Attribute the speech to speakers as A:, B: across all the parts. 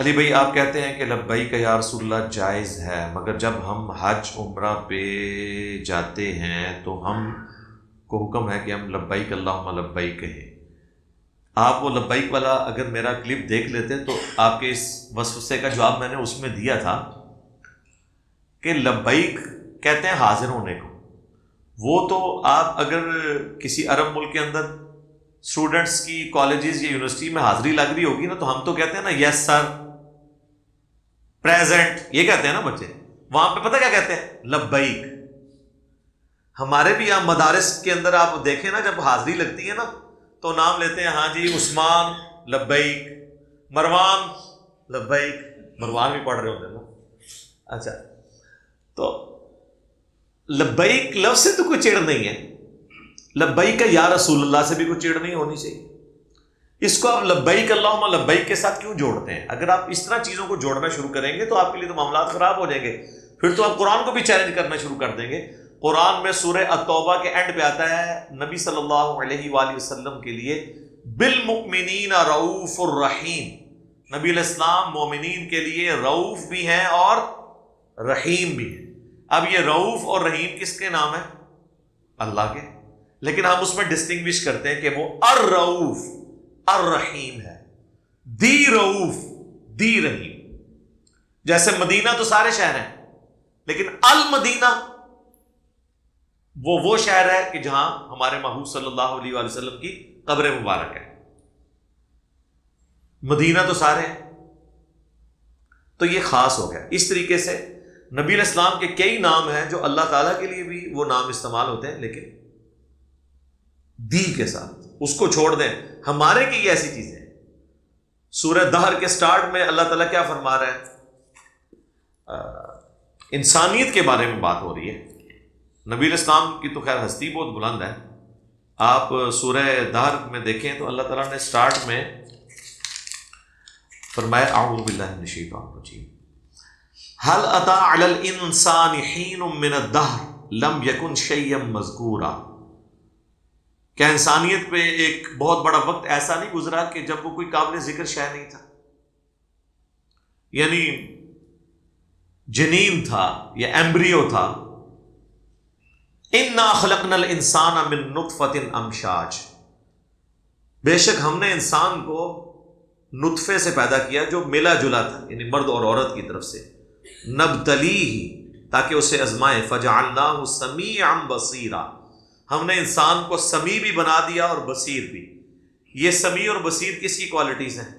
A: علی بھائی آپ کہتے ہیں کہ لبیک یا رسول اللہ جائز ہے، مگر جب ہم حج عمرہ پہ جاتے ہیں تو ہم کو حکم ہے کہ ہم لبیک اللہم لبیک کہیں۔ آپ وہ لبیک والا اگر میرا کلپ دیکھ لیتے تو آپ کے اس وسوسے کا جواب میں نے اس میں دیا تھا کہ لبیک کہتے ہیں حاضر ہونے کو۔ وہ تو آپ اگر کسی عرب ملک کے اندر اسٹوڈنٹس کی کالجز یا یونیورسٹی میں حاضری لگ رہی ہوگی نا تو ہم تو کہتے ہیں نا یس سر، پریزنٹ، یہ کہتے ہیں نا بچے۔ وہاں پہ پتہ کیا کہتے ہیں؟ لبیک۔ ہمارے بھی یہاں مدارس کے اندر آپ دیکھیں نا جب حاضری لگتی ہے نا تو نام لیتے ہیں، ہاں جی عثمان لبیک، مروان لبیک۔ مروان بھی پڑھ رہے ہوتے ہیں نا۔ اچھا، تو لبیک لفظ سے تو کوئی چڑ نہیں ہے، لبیک کا یا رسول اللہ سے بھی کوئی چڑ نہیں ہونی چاہیے۔ اس کو آپ لبیک اللہم لبیک کے ساتھ کیوں جوڑتے ہیں؟ اگر آپ اس طرح چیزوں کو جوڑنا شروع کریں گے تو آپ کے لیے تو معاملات خراب ہو جائیں گے، پھر تو آپ قرآن کو بھی چیلنج کرنا شروع کر دیں گے۔ قرآن میں سورہ التوبہ کے اینڈ پہ آتا ہے نبی صلی اللہ علیہ وآلہ وسلم کے لیے بالمؤمنین رؤوف الرحیم۔ نبی علیہ السلام مومنین کے لیے رؤوف بھی ہیں اور رحیم بھی ہیں۔ اب یہ رؤوف اور رحیم کس کے نام ہیں؟ اللہ کے، لیکن ہم اس میں ڈسٹنگوش کرتے ہیں کہ وہ الرؤوف الرحیم ہے، دی رؤوف دی رحیم۔ جیسے مدینہ تو سارے شہر ہیں، لیکن المدینہ وہ شہر ہے کہ جہاں ہمارے محبوب صلی اللہ علیہ وآلہ وسلم کی قبر مبارک ہے۔ مدینہ تو سارے ہیں، تو یہ خاص ہو گیا۔ اس طریقے سے نبی علیہ السلام کے کئی نام ہیں جو اللہ تعالیٰ کے لیے بھی وہ نام استعمال ہوتے ہیں، لیکن دی کے ساتھ اس کو چھوڑ دیں۔ ہمارے کی یہ ایسی چیزیں ہیں۔ سورہ دہر کے سٹارٹ میں اللہ تعالیٰ کیا فرما رہا ہے؟ انسانیت کے بارے میں بات ہو رہی ہے۔ نبی علیہ السلام کی تو خیر ہستی بہت بلند ہے۔ آپ سورہ دہر میں دیکھیں تو اللہ تعالیٰ نے سٹارٹ میں فرمایا اعوذ باللہ من الشیطان الرجیم هل اتى على الانسان حين من الدهر لم يكن شيئا مذکورا۔ کیا انسانیت پہ ایک بہت بڑا وقت ایسا نہیں گزرا کہ جب وہ کوئی قابل ذکر شے نہیں تھا؟ یعنی جنین تھا یا ایمبریو تھا۔ انا خلقنا الانسان من نطفۃ امشاج، بے شک ہم نے انسان کو نطفے سے پیدا کیا جو ملا جلا تھا، یعنی مرد اور عورت کی طرف سے، نبتلیہ تاکہ اسے آزمائے، فجعلناہ سمیعا بصیرا، ہم نے انسان کو سمیع بھی بنا دیا اور بصیر بھی۔ یہ سمیع اور بصیر کس کی کوالٹیز ہیں؟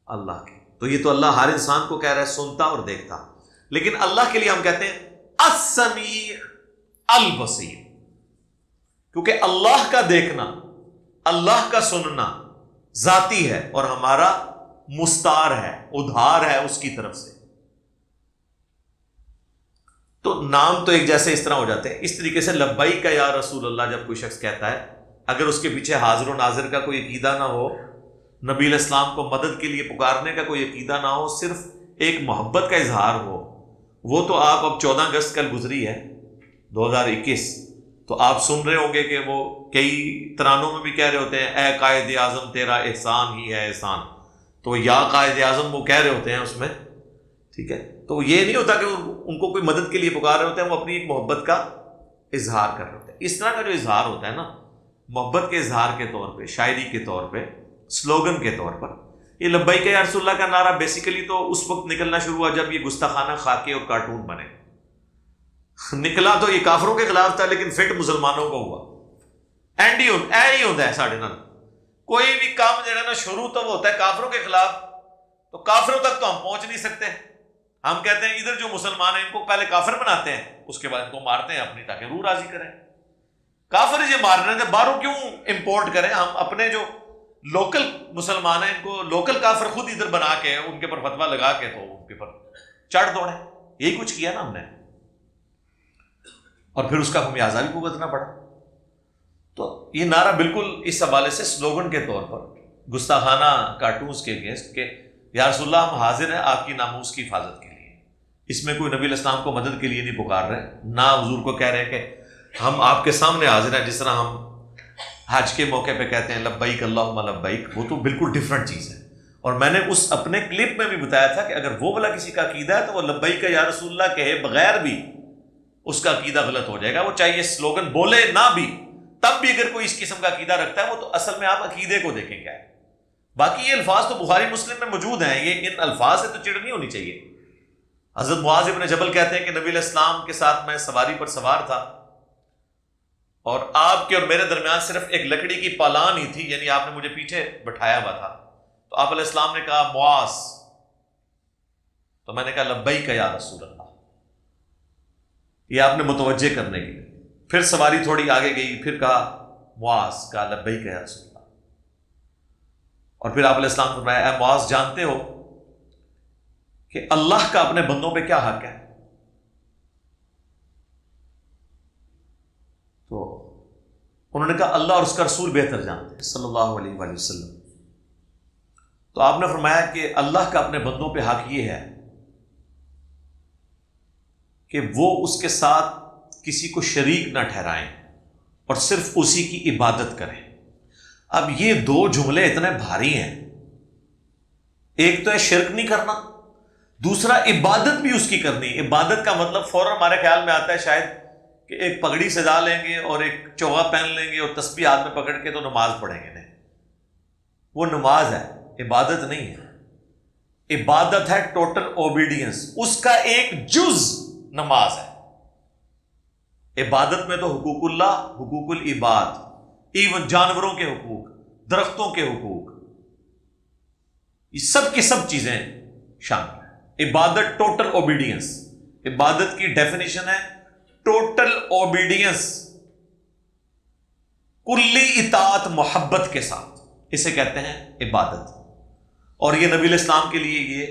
A: اللہ کی۔ تو یہ تو اللہ ہر انسان کو کہہ رہا ہے سنتا اور دیکھتا، لیکن اللہ کے لیے ہم کہتے ہیں السمیع البصیر، کیونکہ اللہ کا دیکھنا، اللہ کا سننا ذاتی ہے اور ہمارا مستعار ہے، ادھار ہے اس کی طرف سے۔ تو نام تو ایک جیسے اس طرح ہو جاتے ہیں۔ اس طریقے سے لبیک یا رسول اللہ جب کوئی شخص کہتا ہے، اگر اس کے پیچھے حاضر و ناظر کا کوئی عقیدہ نہ ہو، نبی علیہ السلام کو مدد کے لیے پکارنے کا کوئی عقیدہ نہ ہو، صرف ایک محبت کا اظہار ہو، وہ تو آپ اب 14 اگست کل گزری ہے 2021، تو آپ سن رہے ہوں گے کہ وہ کئی ترانوں میں بھی کہہ رہے ہوتے ہیں اے قائد اعظم تیرا احسان ہی ہے احسان، تو یا قائد اعظم وہ کہہ رہے ہوتے ہیں اس میں، ٹھیک ہے۔ تو یہ نہیں ہوتا کہ ان کو کوئی مدد کے لیے پکار رہے ہوتے ہیں، وہ اپنی ایک محبت کا اظہار کر رہے ہوتے ہیں۔ اس طرح کا جو اظہار ہوتا ہے نا، محبت کے اظہار کے طور پہ، شاعری کے طور پہ، سلوگن کے طور پر، یہ لبیک یا رسول اللہ کا نعرہ بیسیکلی تو اس وقت نکلنا شروع ہوا جب یہ گستاخانہ خاکے اور کارٹون بنے۔ نکلا تو یہ کافروں کے خلاف تھا، لیکن فٹ مسلمانوں کو ہوا۔ اینڈ ہی ہوتا ہے ساڑھے نال کوئی بھی کام جو ہے نا شروع تو ہوتا ہے کافروں کے خلاف، تو کافروں تک تو ہم پہنچ نہیں سکتے۔ ہم کہتے ہیں ادھر جو مسلمان ہیں ان کو پہلے کافر بناتے ہیں، اس کے بعد ان کو مارتے ہیں اپنی تاکہ روح راضی کریں۔ کافر یہ مار رہے ہیں، باہروں کیوں امپورٹ کریں؟ ہم اپنے جو لوکل مسلمان ہیں ان کو لوکل کافر خود ادھر بنا کے ان کے پر فتویٰ لگا کے تو ان کے پر چڑھ دوڑے۔ یہی کچھ کیا نا ہم نے، اور پھر اس کا خمیازہ بھی بھگتنا پڑا۔ تو یہ نعرہ بالکل اس حوالے سے سلوگن کے طور پر گستاخانہ کارٹونز کے اگینسٹ کہ یا رسول اللہ ہم حاضر ہیں آپ کی ناموس کی حفاظت کے لیے، اس میں کوئی نبی علیہ السلام کو مدد کے لیے نہیں پکار رہے، نہ حضور کو کہہ رہے کہ ہم آپ کے سامنے حاضر ہیں، جس طرح ہم حج کے موقع پہ کہتے ہیں لبیک اللہم لبیک، وہ تو بالکل ڈیفرنٹ چیز ہے۔ اور میں نے اس اپنے کلپ میں بھی بتایا تھا کہ اگر وہ والا کسی کا عقیدہ ہے تو وہ لبیک یا رسول اللہ کہے بغیر بھی اس کا عقیدہ غلط ہو جائے گا. وہ چاہیے سلوگن بولے نہ بھی، تب بھی اگر کوئی اس قسم کا عقیدہ رکھتا ہے وہ تو اصل میں آپ عقیدے کو دیکھیں کیا ہے. باقی یہ الفاظ تو بخاری مسلم میں موجود ہیں، یہ ان الفاظ سے تو چڑ نہیں ہونی چاہیے. حضرت معاذ بن جبل کہتے ہیں کہ نبی علیہ السلام کے ساتھ میں سواری پر سوار تھا اور آپ کے اور میرے درمیان صرف ایک لکڑی کی پالان ہی تھی، یعنی آپ نے مجھے پیچھے بٹھایا ہوا تھا. تو آپ علیہ السلام نے کہا معاذ، تو میں نے کہا لبیک یا رسول اللہ. یہ آپ نے متوجہ کرنے کے لیے. پھر سواری تھوڑی آگے گئی، پھر کہا معاذ، کہا لبیک یا رسول اللہ. اور پھر آپ علیہ السلام نے فرمایا اے معاذ، جانتے ہو کہ اللہ کا اپنے بندوں پہ کیا حق ہے؟ تو انہوں نے کہا اللہ اور اس کا رسول بہتر جانتے ہیں صلی اللہ علیہ وآلہ وسلم. تو آپ نے فرمایا کہ اللہ کا اپنے بندوں پہ حق یہ ہے کہ وہ اس کے ساتھ کسی کو شریک نہ ٹھہرائیں اور صرف اسی کی عبادت کریں. اب یہ دو جملے اتنے بھاری ہیں. ایک تو ہے شرک نہیں کرنا، دوسرا عبادت بھی اس کی کرنی. عبادت کا مطلب فوراً ہمارے خیال میں آتا ہے شاید کہ ایک پگڑی سجا لیں گے اور ایک چوغا پہن لیں گے اور تسبیح ہاتھ میں پکڑ کے تو نماز پڑھیں گے. نہیں، وہ نماز ہے، عبادت نہیں ہے. عبادت ہے ٹوٹل اوبیڈینس، اس کا ایک جز نماز ہے. عبادت میں تو حقوق اللہ، حقوق العباد، ایون جانوروں کے حقوق، درختوں کے حقوق، یہ سب کی سب چیزیں شامل ہیں. عبادت ٹوٹل اوبیڈینس. عبادت کی ڈیفینیشن ہے ٹوٹل اوبیڈینس، کلی اطاعت محبت کے ساتھ، اسے کہتے ہیں عبادت. اور یہ نبی علیہ السلام کے لیے یہ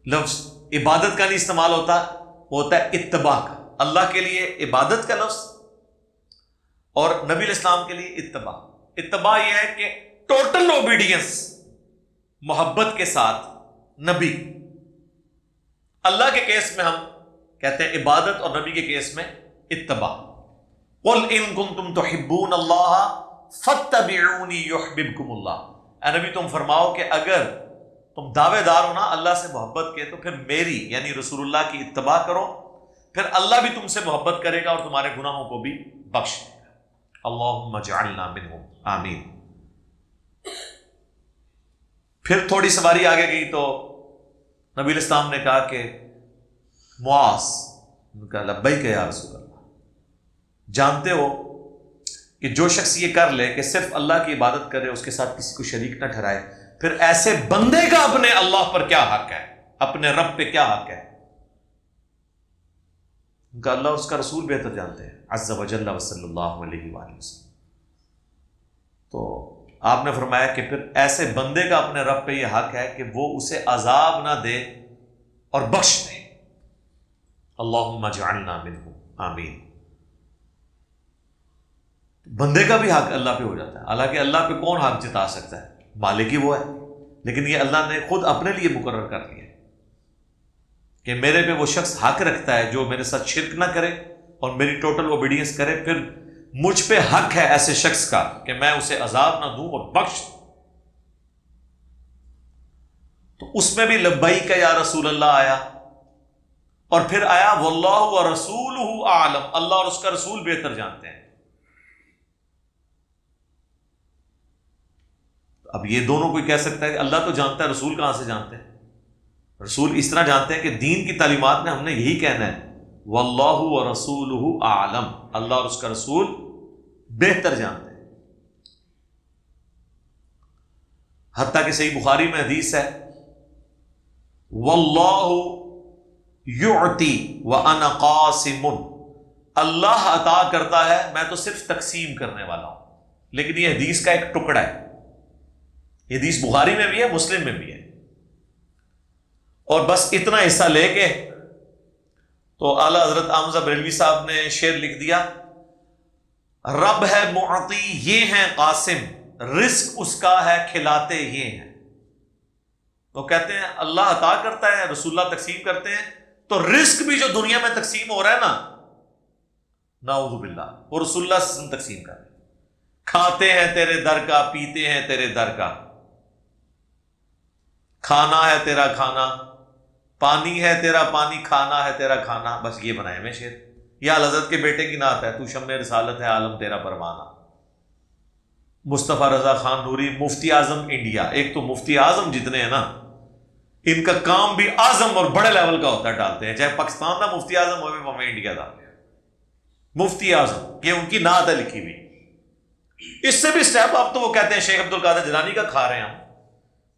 A: لفظ عبادت کا نہیں استعمال ہوتا، وہ ہوتا ہے اتباع کا. اللہ کے لیے عبادت کا لفظ اور نبی علیہ السلام کے لیے اتباع. اتباع یہ ہے کہ ٹوٹل اوبیڈینس محبت کے ساتھ نبی. اللہ کے کیس میں ہم کہتے ہیں عبادت اور نبی کے کیس میں اتباع. قل ان کنتم تحبون اللہ فاتبعونی یحببکم اللہ. اے نبی تم فرماؤ کہ اگر تم دعوے دار ہو نا اللہ سے محبت کے تو پھر میری یعنی رسول اللہ کی اتباع کرو، پھر اللہ بھی تم سے محبت کرے گا اور تمہارے گناہوں کو بھی بخش دے گا. اللہم اجعلنا منہم، آمین. پھر تھوڑی سواری آگے گئی تو نبی علیہ السلام نے کہا کہ معاذ، کہا لبیک یا رسول اللہ، جانتے ہو کہ جو شخص یہ کر لے کہ صرف اللہ کی عبادت کرے، اس کے ساتھ کسی کو شریک نہ ٹھہرائے، پھر ایسے بندے کا اپنے اللہ پر کیا حق ہے، اپنے رب پہ کیا حق ہے؟ ان کا اللہ اور اس کا رسول بہتر جانتے ہیں عز وجل وصلی اللہ علیہ وآلہ وسلم. تو آپ نے فرمایا کہ پھر ایسے بندے کا اپنے رب پہ یہ حق ہے کہ وہ اسے عذاب نہ دے اور بخش دے. اللہم اجعلنا منہم، آمین. بندے کا بھی حق اللہ پہ ہو جاتا ہے. حالانکہ اللہ پہ کون حق جتا سکتا ہے؟ مالک ہی وہ ہے. لیکن یہ اللہ نے خود اپنے لیے مقرر کر لیا کہ میرے پہ وہ شخص حق رکھتا ہے جو میرے ساتھ شرک نہ کرے اور میری ٹوٹل اوبیڈینس کرے، پھر مجھ پہ حق ہے ایسے شخص کا کہ میں اسے عذاب نہ دوں اور بخش دوں. تو اس میں بھی لبیک یا رسول اللہ آیا، اور پھر آیا واللہ ورسولہ اعلم، اللہ اور اس کا رسول بہتر جانتے ہیں. اب یہ دونوں کوئی کہہ سکتا ہے کہ اللہ تو جانتا ہے، رسول کہاں سے جانتے ہیں؟ رسول اس طرح جانتے ہیں کہ دین کی تعلیمات میں ہم نے یہی کہنا ہے واللہ ورسولہ اعلم، اللہ اور اس کا رسول بہتر جانتے ہیں. حتیٰ کہ صحیح بخاری میں حدیث ہے واللہ یعطی وانا قاسم، اللہ عطا کرتا ہے، میں تو صرف تقسیم کرنے والا ہوں. لیکن یہ حدیث کا ایک ٹکڑا ہے. یہ حدیث بخاری میں بھی ہے، مسلم میں بھی ہے. اور بس اتنا حصہ لے کے تو اعلیٰ حضرت احمد بریلوی صاحب نے شعر لکھ دیا، رب ہے معطی یہ ہیں قاسم، رزق اس کا ہے کھلاتے یہ ہیں. وہ کہتے ہیں اللہ عطا کرتا ہے، رسول اللہ تقسیم کرتے ہیں، تو رزق بھی جو دنیا میں تقسیم ہو رہا ہے نا، نعوذ باللہ، وہ رسول اللہ صلی اللہ علیہ وسلم تقسیم کر رہے ہیں. کھاتے ہیں تیرے در کا، پیتے ہیں تیرے در کا. کھانا ہے تیرا کھانا، پانی ہے تیرا پانی، کھانا ہے تیرا کھانا، بس یہ بنائے میں شعر. یا حضرت کے بیٹے کی نعت ہے، تو شمع رسالت ہے عالم تیرا پروانہ. مصطفیٰ رضا خان نوری مفتی اعظم انڈیا. ایک تو مفتی اعظم جتنے ہیں نا، ان کا کام بھی اعظم اور بڑے لیول کا ہوتا ہے، ڈالتے ہیں. چاہے پاکستان کا مفتی اعظم ہو یا انڈیا کا مفتی اعظم، یہ ان کی نعت ہے لکھی ہوئی. اس سے بھی اسٹیپ اب تو وہ کہتے ہیں شیخ عبد القادر جیلانی کا کھا رہے ہیں ہم.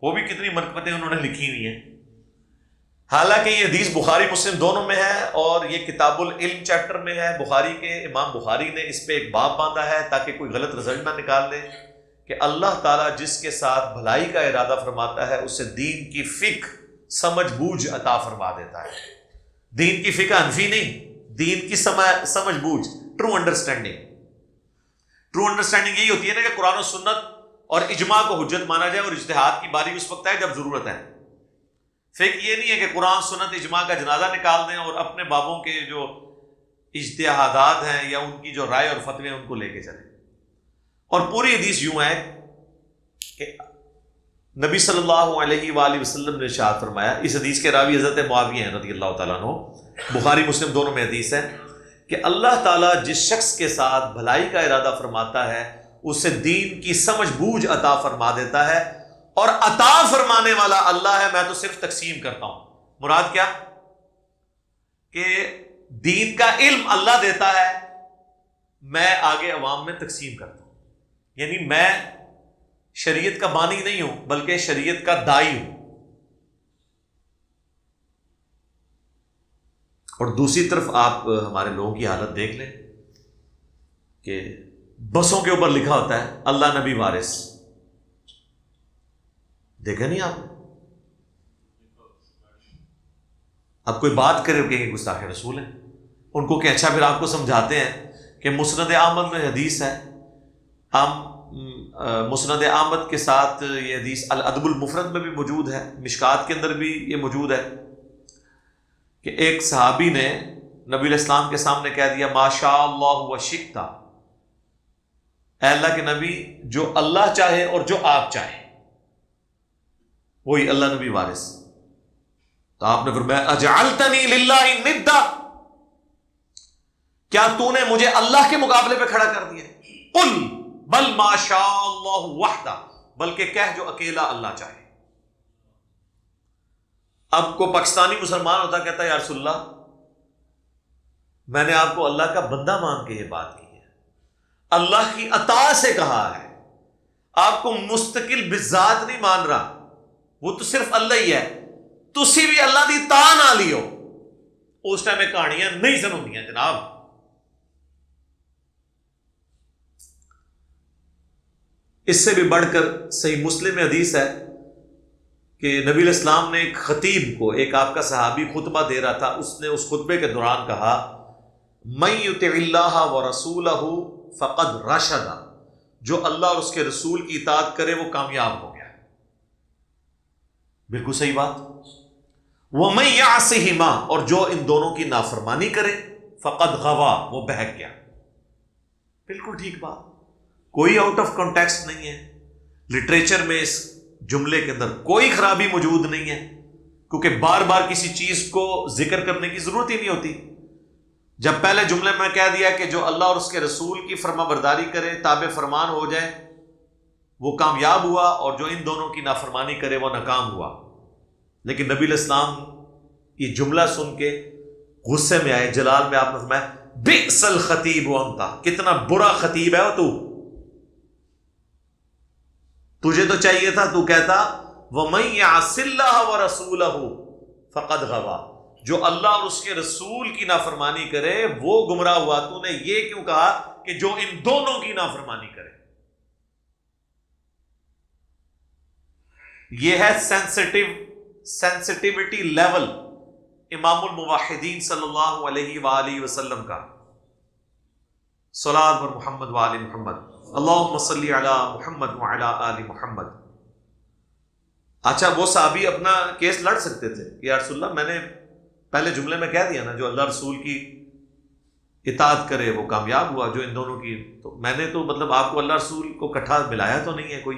A: وہ بھی کتنی منقبتیں انہوں نے لکھی ہوئی ہیں. حالانکہ یہ حدیث بخاری مسلم دونوں میں ہے، اور یہ کتاب العلم چیپٹر میں ہے بخاری کے. امام بخاری نے اس پہ ایک باب باندھا ہے تاکہ کوئی غلط رزلٹ نہ نکال لے کہ اللہ تعالیٰ جس کے ساتھ بھلائی کا ارادہ فرماتا ہے اسے دین کی فقہ سمجھ بوجھ عطا فرما دیتا ہے. دین کی فقہ انفی نہیں، دین کی سمجھ بوجھ، ٹرو انڈرسٹینڈنگ. ٹرو انڈرسٹینڈنگ یہی ہوتی ہے نا کہ قرآن و سنت اور اجماع کو حجت مانا جائے، اور اجتہاد کی باری اس وقت ہے جب ضرورت ہے. فقہ یہ نہیں ہے کہ قرآن سنت اجماع کا جنازہ نکال دیں اور اپنے بابوں کے جو اجتہادات ہیں یا ان کی جو رائے اور فتوے ہیں ان کو لے کے چلیں. اور پوری حدیث یوں ہے کہ نبی صلی اللہ علیہ وآلہ وسلم نے ارشاد فرمایا. اس حدیث کے راوی حضرت معاویہ ہیں رضی اللہ تعالیٰ عنہ، بخاری مسلم دونوں میں حدیث ہے کہ اللہ تعالیٰ جس شخص کے ساتھ بھلائی کا ارادہ فرماتا ہے اسے دین کی سمجھ بوجھ عطا فرما دیتا ہے، اور عطا فرمانے والا اللہ ہے، میں تو صرف تقسیم کرتا ہوں. مراد کیا؟ کہ دین کا علم اللہ دیتا ہے، میں آگے عوام میں تقسیم کرتا ہوں. یعنی میں شریعت کا بانی نہیں ہوں بلکہ شریعت کا دائی ہوں. اور دوسری طرف آپ ہمارے لوگوں کی حالت دیکھ لیں کہ بسوں کے اوپر لکھا ہوتا ہے اللہ نبی وارث. دیکھا نہیں آپ نے؟ اب کوئی بات کرے کہ گستاخ رسول ہیں ان کو کہ اچھا پھر آپ کو سمجھاتے ہیں کہ مسند احمد میں حدیث ہے، ہم مسند احمد کے ساتھ یہ حدیث الادب المفرد میں بھی موجود ہے، مشکات کے اندر بھی یہ موجود ہے کہ ایک صحابی نے نبی علیہ السلام کے سامنے کہہ دیا ما شاء اللہ و شئت، اے اللہ کے نبی جو اللہ چاہے اور جو آپ چاہے وہی اللہ نبی وارث. تو آپ نے فرمایا اجعلتنی للہ ندا، کیا تو نے مجھے اللہ کے مقابلے پہ کھڑا کر دیا؟ قل بل ما شاء اللہ وحدہ، بلکہ کہہ جو اکیلا اللہ چاہے. اب کو پاکستانی مسلمان ہوتا کہتا ہے یا رسول اللہ میں نے آپ کو اللہ کا بندہ مان کے یہ بات کی ہے، اللہ کی عطا سے کہا ہے، آپ کو مستقل بذات نہیں مان رہا، وہ تو صرف اللہ ہی ہے، تسی بھی اللہ دی تا نہ لیو. اس ٹائم میں کہانیاں نہیں سنوں جناب. اس سے بھی بڑھ کر صحیح مسلم میں حدیث ہے کہ نبی علیہ السلام نے ایک خطیب کو، ایک آپ کا صحابی خطبہ دے رہا تھا، اس نے اس خطبے کے دوران کہا من یطع اللہ ورسولہ فقد رشد، جو اللہ اور اس کے رسول کی اطاعت کرے وہ کامیاب ہو گیا. بالکل صحیح بات. وَمَن يَعْصِهِمَا، اور جو ان دونوں کی نافرمانی کرے فقد غوا، وہ بہک گیا. بالکل ٹھیک بات، کوئی آؤٹ آف کانٹیکسٹ نہیں ہے. لٹریچر میں اس جملے کے اندر کوئی خرابی موجود نہیں ہے، کیونکہ بار بار کسی چیز کو ذکر کرنے کی ضرورت ہی نہیں ہوتی. جب پہلے جملے میں کہہ دیا کہ جو اللہ اور اس کے رسول کی فرما برداری کرے، تابع فرمان ہو جائے، وہ کامیاب ہوا، اور جو ان دونوں کی نافرمانی کرے وہ ناکام ہوا. لیکن نبی علیہ السلام یہ جملہ سن کے غصے میں آئے. جلال میں آپ نے فرمایا بئس الخطیب وانت، کتنا برا خطیب ہے وہ تو، تجھے تو چاہیے تھا تو کہتا وَمَن يَعْصِ اللَّهَ وَرَسُولَهُ فَقَدْ غَوَىٰ، جو اللہ اور اس کے رسول کی نافرمانی کرے وہ گمراہ ہوا. تو نے یہ کیوں کہا کہ جو ان دونوں کی نافرمانی کرے؟ یہ ہے سینسٹیوٹی لیول امام الموحدین صلی اللہ علیہ وآلہ وسلم کا. صلاۃ بر محمد وآل محمد، اللہم صلی علی محمد وعلی آل محمد. اچھا وہ صحابی اپنا کیس لڑ سکتے تھے کہ یا رسول اللہ میں نے پہلے جملے میں کہہ دیا نا جو اللہ رسول کی اطاعت کرے وہ کامیاب ہوا، جو ان دونوں کی، تو میں نے تو مطلب آپ کو اللہ رسول کو کٹھا ملایا تو نہیں ہے کوئی،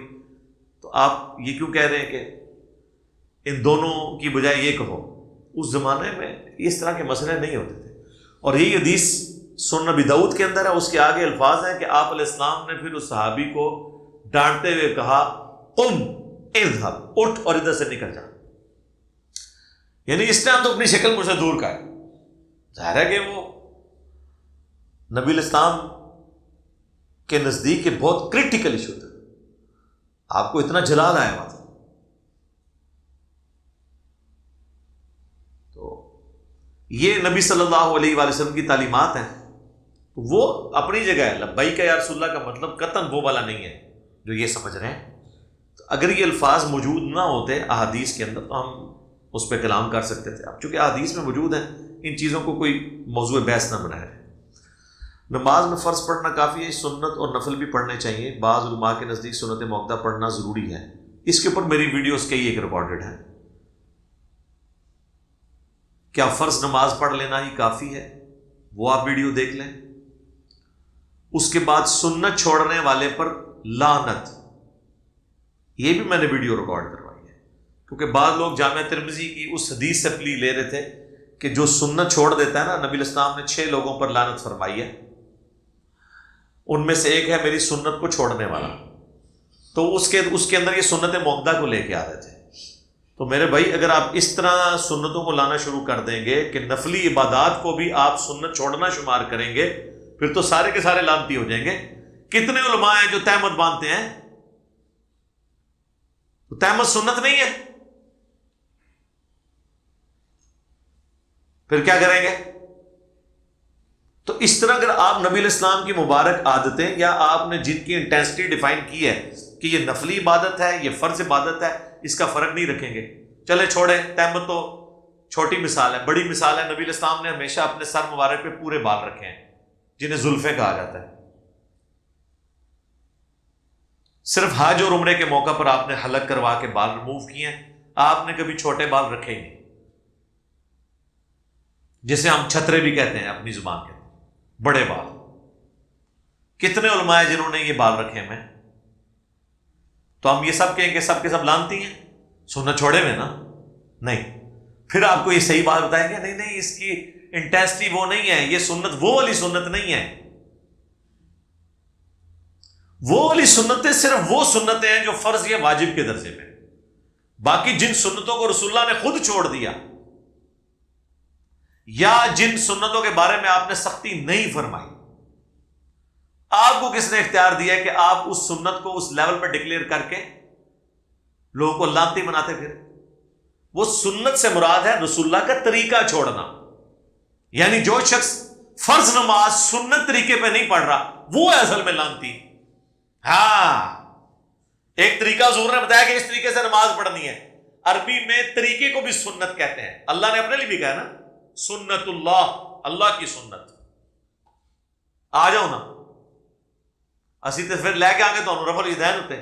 A: تو آپ یہ کیوں کہہ رہے ہیں کہ ان دونوں کی بجائے یہ کہو. اس زمانے میں اس طرح کے مسئلے نہیں ہوتے تھے. اور یہی حدیث سنن ابی داؤد کے اندر ہے. اس کے آگے الفاظ ہیں کہ آپ علیہ السلام نے پھر اس صحابی کو ڈانٹتے ہوئے کہا قم اذهب، اٹھ اور ادھر سے نکل جا. یعنی اس ٹائم تو اپنی شکل مجھ سے دور کا ہے. ظاہر ہے کہ وہ نبی علیہ السلام کے نزدیک یہ بہت کریٹیکل ایشو تھا. آپ کو اتنا جلال آیا ہوا تھا. تو یہ نبی صلی اللہ علیہ وآلہ وسلم کی تعلیمات ہیں. وہ اپنی جگہ ہے. لبیک یا رسول اللہ کا مطلب قطعاً وہ والا نہیں ہے جو یہ سمجھ رہے ہیں. تو اگر یہ الفاظ موجود نہ ہوتے احادیث کے اندر تو ہم اس پہ کلام کر سکتے تھے. اب چونکہ احادیث میں موجود ہیں ان چیزوں کو کوئی موضوع بحث نہ بنائے. نماز میں فرض پڑھنا کافی ہے. سنت اور نفل بھی پڑھنے چاہیے. بعض علماء کے نزدیک سنت موقدہ پڑھنا ضروری ہے. اس کے اوپر میری ویڈیوز کئی ایک ریکارڈڈ ہیں. کیا فرض نماز پڑھ لینا ہی کافی ہے؟ وہ آپ ویڈیو دیکھ لیں. اس کے بعد سنت چھوڑنے والے پر لعنت، یہ بھی میں نے ویڈیو ریکارڈ کروائی ہے. کیونکہ بعض لوگ جامعہ ترمذی کی اس حدیث سے پلی لے رہے تھے کہ جو سنت چھوڑ دیتا ہے نا، نبی علیہ السلام نے 6 لوگوں پر لعنت فرمائی ہے. ان میں سے ایک ہے میری سنت کو چھوڑنے والا. تو اس کے اندر یہ سنت موقدہ کو لے کے آ رہے تھے. تو میرے بھائی اگر آپ اس طرح سنتوں کو لانا شروع کر دیں گے کہ نفلی عبادات کو بھی آپ سنت چھوڑنا شمار کریں گے، پھر تو سارے کے سارے لعنتی ہو جائیں گے. کتنے علماء ہیں جو تہمت باندھتے ہیں؟ تو تہمت سنت نہیں ہے، پھر کیا کریں گے؟ تو اس طرح اگر آپ نبی علیہ السلام کی مبارک عادتیں یا آپ نے جن کی انٹینسٹی ڈیفائن کی ہے کہ یہ نفلی عبادت ہے یہ فرض عبادت ہے، اس کا فرق نہیں رکھیں گے. چلے چھوڑیں، تہمت تو چھوٹی مثال ہے. بڑی مثال ہے نبی علیہ السلام نے ہمیشہ اپنے سر مبارک پہ پورے بال رکھے ہیں جنہیں زلفیں کہا جاتا ہے. صرف حج اور عمرے کے موقع پر آپ نے حلق کروا کے بال ریموو کیے ہیں. آپ نے کبھی چھوٹے بال رکھے ہی نہیں، جسے ہم چھترے بھی کہتے ہیں اپنی زبان کے. بڑے بال کتنے علماء ہیں جنہوں نے یہ بال رکھے ہیں؟ تو ہم یہ سب کہیں کہ سب کے سب لانتی ہیں، سنت چھوڑے ہوئے نا؟ نہیں. پھر آپ کو یہ صحیح بات بتائیں گے نہیں اس کی انٹینسٹی وہ نہیں ہے، یہ سنت وہ والی سنت نہیں ہے. وہ والی سنتیں صرف وہ سنتیں ہیں جو فرض یا واجب کے درجے میں. باقی جن سنتوں کو رسول اللہ نے خود چھوڑ دیا یا جن سنتوں کے بارے میں آپ نے سختی نہیں فرمائی، آپ کو کس نے اختیار دیا کہ آپ اس سنت کو اس لیول پہ ڈکلیئر کر کے لوگوں کو لانتی بناتے پھر؟ وہ سنت سے مراد ہے رسول اللہ کا طریقہ چھوڑنا. یعنی جو شخص فرض نماز سنت طریقے پہ نہیں پڑھ رہا وہ ہے اصل میں لانتی. ہاں، ایک طریقہ حضور نے بتایا کہ اس طریقے سے نماز پڑھنی ہے. عربی میں طریقے کو بھی سنت کہتے ہیں. اللہ نے اپنے لیے بھی کہا نا سنت اللہ، اللہ کی سنت. آ جاؤ نا، اسی تو پھر لے کے آگے تو رفع الیدین ہوتے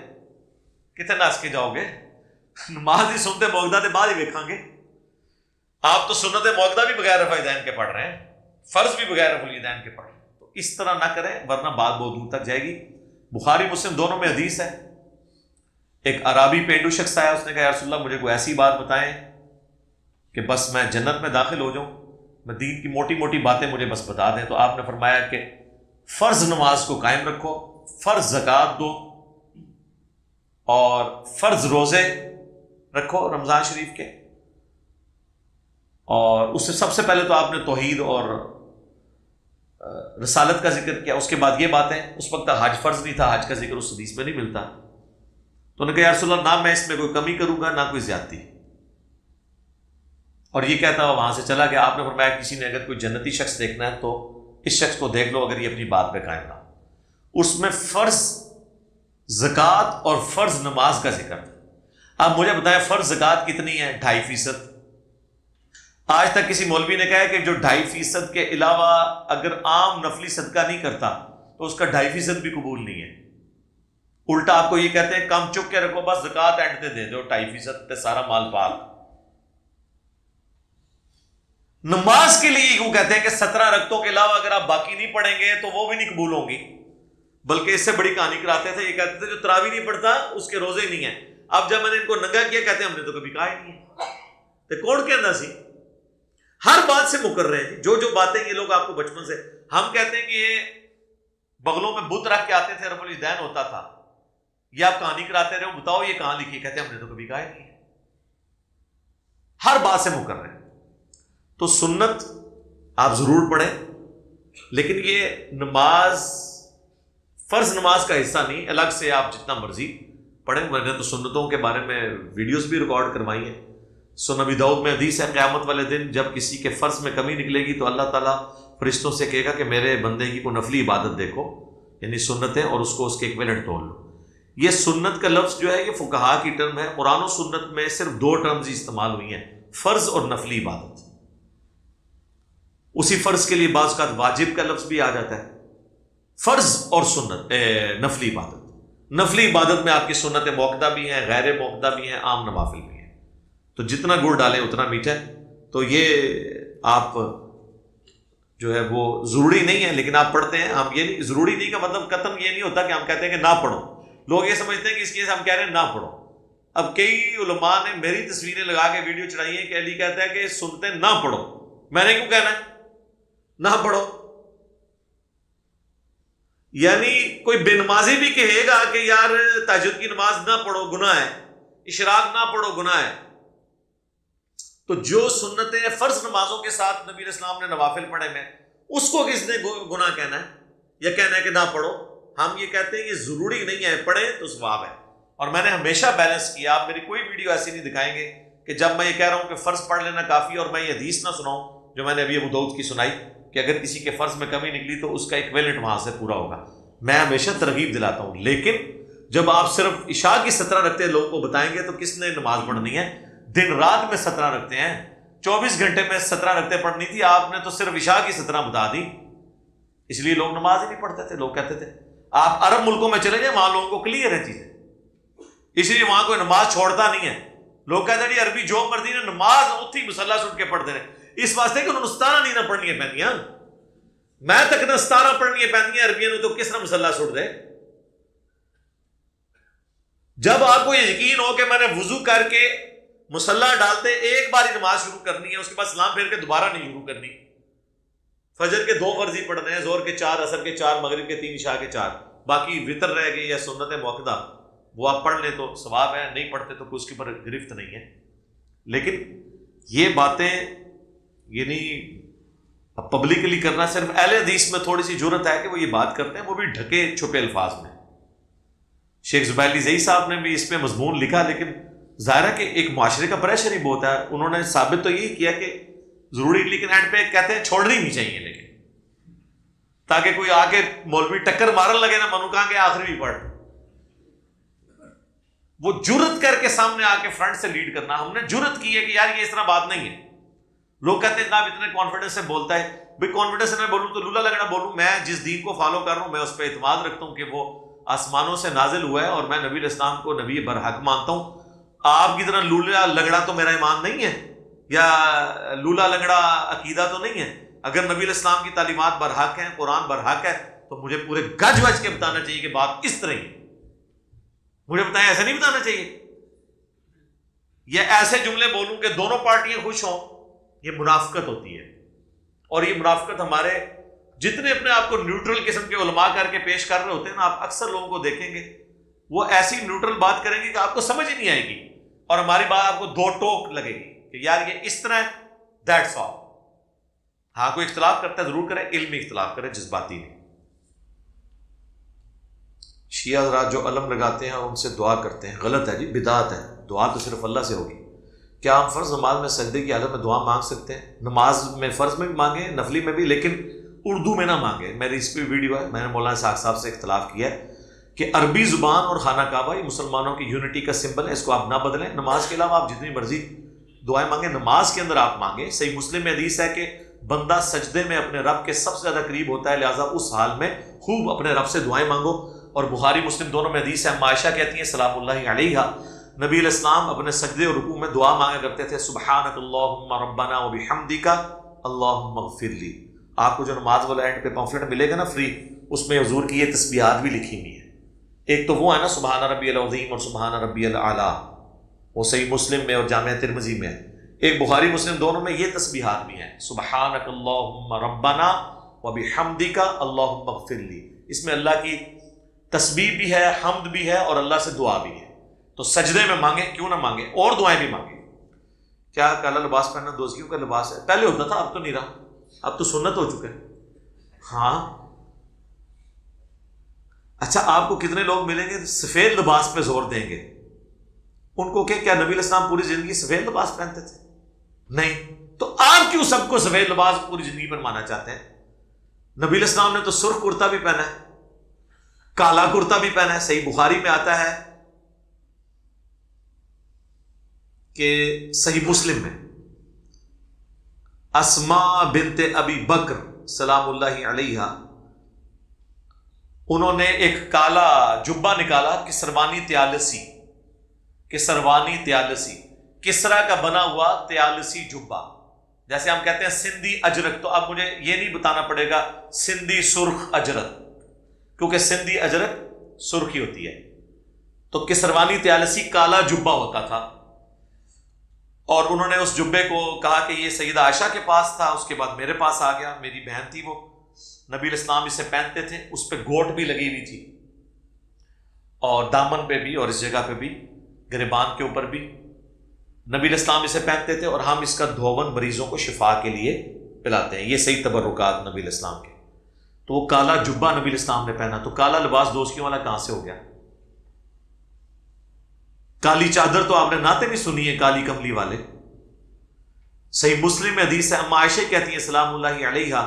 A: کتنے ناس کے جاؤ گے. نماز ہی سنتے موقدہ کے بعد ہی دیکھاں گے. آپ تو سنت موقدہ بھی بغیر رفع الیدین کے پڑھ رہے ہیں، فرض بھی بغیر رفع الیدین کے پڑھ رہے ہیں. تو اس طرح نہ کریں ورنہ بات بہت دور تک جائے گی. بخاری مسلم دونوں میں حدیث ہے. ایک عرابی پینڈو شخص آیا، اس نے کہا یا رسول اللہ مجھے کوئی ایسی بات بتائیں کہ بس میں جنت میں داخل ہو جاؤں، میں دین کی موٹی موٹی باتیں مجھے بس بتا دیں. تو آپ نے فرمایا کہ فرض نماز کو قائم رکھو، فرض زکوٰۃ دو اور فرض روزے رکھو رمضان شریف کے. اور اس سے سب سے پہلے تو آپ نے توحید اور رسالت کا ذکر کیا. اس کے بعد یہ باتیں، اس وقت حج فرض نہیں تھا، حج کا ذکر اس حدیث میں نہیں ملتا. تو انہوں نے کہا یا رسول اللہ نہ میں اس میں کوئی کمی کروں گا نہ کوئی زیادتی. اور یہ کہتا ہوا وہاں سے چلا گیا. آپ نے فرمایا کسی نے اگر کوئی جنتی شخص دیکھنا ہے تو اس شخص کو دیکھ لو اگر یہ اپنی بات پہ قائم رہا. اس میں فرض زکوٰۃ اور فرض نماز کا ذکر تھا. اب مجھے بتائیں فرض زکوٰۃ کتنی ہے؟ 2.5%. آج تک کسی مولوی نے کہا ہے کہ جو 2.5% کے علاوہ اگر عام نفلی صدقہ نہیں کرتا تو اس کا 2.5% بھی قبول نہیں ہے. الٹا آپ کو یہ کہتے ہیں کم چک کے رکھو، بس زکوٰۃ اینڈ تے دے دو 2.5% تے سارا مال پاک. نماز کے لیے یوں کہتے ہیں کہ 17 رکعتوں کے علاوہ اگر آپ باقی نہیں پڑھیں گے تو وہ بھی نہیں قبول ہوں گی. بلکہ اس سے بڑی کہانی کراتے تھے، یہ کہتے تھے جو تراویح نہیں پڑھتا اس کے روزے نہیں ہیں. اب جب میں نے ان کو ننگا کیا کہتے ہیں ہم نے تو کبھی کہا ہی نہیں ہے. تو کون کہنا سی؟ ہر بات سے مکر رہے ہیں جو باتیں یہ لوگ آپ کو بچپن سے ہم کہتے ہیں کہ یہ بغلوں میں بت رکھ کے آتے تھے، رب الدین ہوتا تھا، یہ آپ کہانی کراتے رہے ہو، بتاؤ یہ کہاں لکھی؟ کہتے ہیں ہم نے تو کبھی کہا ہی نہیں ہے۔ ہر بات سے مکر رہے ہیں۔ تو سنت آپ ضرور پڑھیں، لیکن یہ نماز فرض نماز کا حصہ نہیں، الگ سے آپ جتنا مرضی پڑھیں۔ میں نے تو سنتوں کے بارے میں ویڈیوز بھی ریکارڈ کروائی ہیں۔ سنن ابی داؤد میں حدیث ہے، قیامت والے دن جب کسی کے فرض میں کمی نکلے گی تو اللہ تعالیٰ فرشتوں سے کہے گا کہ میرے بندے کی کوئی نفلی عبادت دیکھو، یعنی سنتیں، اور اس کو اس کے ایکویلنٹ تول لو۔ یہ سنت کا لفظ جو ہے یہ فقہا کی ٹرم ہے۔ قرآن و سنت میں صرف 2 ٹرمز ہی استعمال ہوئی ہیں، فرض اور نفلی عبادت۔ اسی فرض کے لیے بعض اوقات واجب کا لفظ بھی آ جاتا ہے۔ فرض اور سنت نفلی عبادت، نفلی عبادت میں آپ کی سنت موقدہ بھی ہیں، غیر موقدہ بھی ہیں، عام نوافل بھی ہیں۔ تو جتنا گڑ ڈالیں اتنا میٹھا ہے۔ تو یہ آپ جو ہے وہ ضروری نہیں ہے، لیکن آپ پڑھتے ہیں۔ ہم یہ نہیں، ضروری نہیں کا مطلب قطعاً یہ نہیں ہوتا کہ ہم کہتے ہیں کہ نہ پڑھو۔ لوگ یہ سمجھتے ہیں کہ اس کیس ہم کہہ رہے ہیں نہ پڑھو۔ اب کئی علماء نے میری تصویریں لگا کے ویڈیو چڑھائی ہیں کہ علی کہتا ہے کہ سنتے نہ پڑھو۔ میں نے کیوں کہنا ہے نہ پڑھو؟ یعنی کوئی بے نمازی بھی کہے گا کہ یار تہجد کی نماز نہ پڑھو گناہ ہے، اشراق نہ پڑھو گناہ ہے، تو جو سنتیں فرض نمازوں کے ساتھ نبی علیہ السلام نے نوافل پڑھے میں، اس کو کس نے گناہ کہنا ہے یا کہنا ہے کہ نہ پڑھو؟ ہم یہ کہتے ہیں یہ ضروری نہیں ہے، پڑھیں تو ثواب ہے۔ اور میں نے ہمیشہ بیلنس کیا، آپ میری کوئی ویڈیو ایسی نہیں دکھائیں گے کہ جب میں یہ کہہ رہا ہوں کہ فرض پڑھ لینا کافی اور میں یہ حدیث نہ سناؤں جو میں نے ابھی ابو داؤد کی سنائی کہ اگر کسی کے فرض میں کمی نکلی تو اس کا ایکویلنٹ وہاں سے پورا ہوگا۔ میں ہمیشہ ترغیب دلاتا ہوں، لیکن جب آپ صرف عشاء کی 17 رکعتیں لوگوں کو بتائیں گے تو کس نے نماز پڑھنی ہے؟ دن رات میں 17 رکعتیں ہیں، 24 گھنٹے میں 17 رکعتیں پڑھنی تھی، آپ نے تو صرف عشاء کی 17 بتا دی۔ اس لیے لوگ نماز ہی نہیں پڑھتے تھے۔ لوگ کہتے تھے، آپ عرب ملکوں میں چلے جائیں، وہاں لوگوں کو کلیئر ہے چیزیں، اس لیے وہاں کوئی نماز چھوڑتا نہیں ہے۔ لوگ کہتے ہیں جی عربی جو مرضی نے نماز اتھی مسلح سے اٹھ کے پڑھتے رہے، اس واسطے کہ انہوں نے 17 نہیں نہ پڑھنی ہے پہنیاں، میں تک نہ 17 پڑھنی ہے پہنیاں عربیوں نے، تو کس طرح مسلح سے اٹھ دے؟ جب آپ کو یہ یقین ہو کہ میں نے وضو کر کے مسلح ڈالتے ایک بار ہی نماز شروع کرنی ہے، اس کے بعد سلام پھیر کے دوبارہ نہیں شروع کرنی، فجر کے 2 فرضی پڑھنے ہیں، ظہر کے 4، عصر کے 4، مغرب کے 3، عشاء کے 4، باقی وطر رہ گئی یا سنت موقدہ وہ آپ پڑھ لیں تو ثواب ہے، نہیں پڑھتے تو کوئی اس کے اوپر گرفت نہیں ہے۔ لیکن یہ باتیں یعنی پبلکلی کرنا، صرف اہل حدیث میں تھوڑی سی جرت ہے کہ وہ یہ بات کرتے ہیں، وہ بھی ڈھکے چھپے الفاظ میں۔ شیخ زبیر زئی صاحب نے بھی اس پہ مضمون لکھا، لیکن ظاہر ہے کہ ایک معاشرے کا پریشر ہی بہت ہے۔ انہوں نے ثابت تو یہی کیا کہ ضروری، لیکن اینڈ پہ کہتے ہیں چھوڑنی نہیں چاہیے، لیکن تاکہ کوئی آ کے مولوی ٹکر مارن لگے نا، منو کہاں کے آخری بھی پڑھ، وہ جرت کر کے سامنے آ کے فرنٹ سے لیڈ کرنا۔ ہم نے جرت کی ہے کہ یار یہ اس طرح بات نہیں ہے۔ لوگ کہتے ہیں جناب اتنے کانفیڈنس سے بولتا ہے، بھائی کانفیڈنس سے میں بولوں تو لولا لگنا بولوں، میں جس دین کو فالو کر رہا ہوں میں اس پہ اعتماد رکھتا ہوں کہ وہ آسمانوں سے نازل ہوا ہے اور میں نبی علیہ السلام کو نبی برحق مانتا ہوں۔ آپ کی طرح لولا لنگڑا تو میرا ایمان نہیں ہے، یا لولا لنگڑا عقیدہ تو نہیں ہے۔ اگر نبی علیہ السلام کی تعلیمات برحق ہیں، قرآن برحق ہے، تو مجھے پورے گج وج کے بتانا چاہیے کہ بات اس طرح ہی، مجھے بتائیں ایسا نہیں بتانا چاہیے۔ یہ ایسے جملے بولوں کہ دونوں پارٹیاں خوش ہوں، یہ منافقت ہوتی ہے۔ اور یہ منافقت ہمارے جتنے اپنے آپ کو نیوٹرل قسم کے علماء کر کے پیش کر رہے ہوتے ہیں نا، آپ اکثر لوگوں کو دیکھیں گے وہ ایسی نیوٹرل بات کریں گے کہ آپ کو سمجھ ہی نہیں آئے گی، اور ہماری بات آپ کو دو ٹوک لگے گی کہ یار یہ اس طرح ہے، دیٹس آل۔ ہاں کوئی اختلاف کرتا ہے ضرور کرے، علمی اختلاف کرے، جذباتی نہیں۔ شیعہ حضرات جو علم لگاتے ہیں اور ان سے دعا کرتے ہیں، غلط ہے جی، بدعت ہے۔ دعا تو صرف اللہ سے ہوگی۔ کیا ہم فرض نماز میں سجدے کی حالت میں دعا مانگ سکتے ہیں؟ نماز میں فرض میں بھی مانگیں، نفلی میں بھی، لیکن اردو میں نہ مانگیں۔ میری اس پہ ویڈیو ہے، میں نے مولانا اسحاق صاحب سے اختلاف کیا ہے کہ عربی زبان اور خانہ کعبہ یہ مسلمانوں کی یونٹی کا سمبل ہے، اس کو آپ نہ بدلیں۔ نماز کے علاوہ آپ جتنی مرضی دعائیں مانگیں، نماز کے اندر آپ مانگیں۔ صحیح مسلم میں حدیث ہے کہ بندہ سجدے میں اپنے رب کے سب سے زیادہ قریب ہوتا ہے، لہٰذا اس حال میں خوب اپنے رب سے دعائیں مانگو۔ اور بخاری مسلم دونوں میں حدیث ہے، عائشہ کہتی ہیں سلام اللہ علیہا، نبی علیہ السلام اپنے سجدے اور رکوع میں دعا مانگا کرتے تھے، سبحانک اللہم ربنا وبحمدک اللہم اغفر لی۔ آپ کو جو نماز والا اینڈ پہ پمفلٹ ملے گا نا فری، اس میں حضور کی یہ تسبیحات بھی لکھی ہوئی ہیں۔ ایک تو وہ ہے نا سبحان ربی العظیم اور سبحان ربی الاعلیٰ، وہ صحیح مسلم میں اور جامعہ ترمذی میں ہے۔ ایک بخاری مسلم دونوں میں یہ تسبیحات بھی ہیں، سبحانک اللہم ربنا وبحمدک اللہم اغفر لی، اس میں اللہ کی تسبیح بھی ہے، حمد بھی ہے، اور اللہ سے دعا بھی ہے۔ تو سجدے میں مانگیں، کیوں نہ مانگیں، اور دعائیں بھی مانگیں۔ کیا کالا لباس پہننا دوزیوں کا لباس ہے؟ پہلے ہوتا تھا، اب تو نہیں رہا، اب تو سنت ہو چکا ہے۔ ہاں اچھا، آپ کو کتنے لوگ ملیں گے سفید لباس پہ زور دیں گے؟ ان کو کہ کیا نبی علیہ السلام پوری زندگی سفید لباس پہنتے تھے؟ نہیں۔ تو آپ کیوں سب کو سفید لباس پوری زندگی پر مانا چاہتے ہیں؟ نبی علیہ السلام نے تو سرخ کرتا بھی پہنا ہے، کالا کرتا بھی پہنا ہے۔ صحیح بخاری میں آتا ہے کہ صحیح مسلم میں اسماء بنت ابی بکر سلام اللہ علیہا، انہوں نے ایک کالا جبہ نکالا، کسروانی تیالسی، کسروانی تیالسی، کسرا کا بنا ہوا تیالسی جبہ، جیسے ہم کہتے ہیں سندھی اجرک، تو اب مجھے یہ نہیں بتانا پڑے گا سندھی سرخ اجرک، کیونکہ سندھی اجرک سرخی ہوتی ہے۔ تو کسروانی تیالسی کالا جبہ ہوتا تھا، اور انہوں نے اس جبے کو کہا کہ یہ سیدہ عائشہ کے پاس تھا، اس کے بعد میرے پاس آ گیا، میری بہن تھی وہ، نبی علیہ السلام اسے پہنتے تھے، اس پہ گوٹ بھی لگی ہوئی تھی، اور دامن پہ بھی، اور اس جگہ پہ بھی، گریبان کے اوپر بھی نبی علیہ السلام اسے پہنتے تھے، اور ہم اس کا دھون مریضوں کو شفا کے لیے پلاتے ہیں۔ یہ صحیح تبرکات نبی علیہ السلام کے۔ تو وہ کالا جبہ نبی علیہ السلام نے پہنا، تو کالا لباس دوستیوں والا کہاں سے ہو گیا؟ کالی چادر تو آپ نے نعتیں بھی سنی ہے، کالی کملی والے۔ صحیح مسلم میں حدیث ہے، اما عائشہ کہتی ہیں سلام اللہ علیہا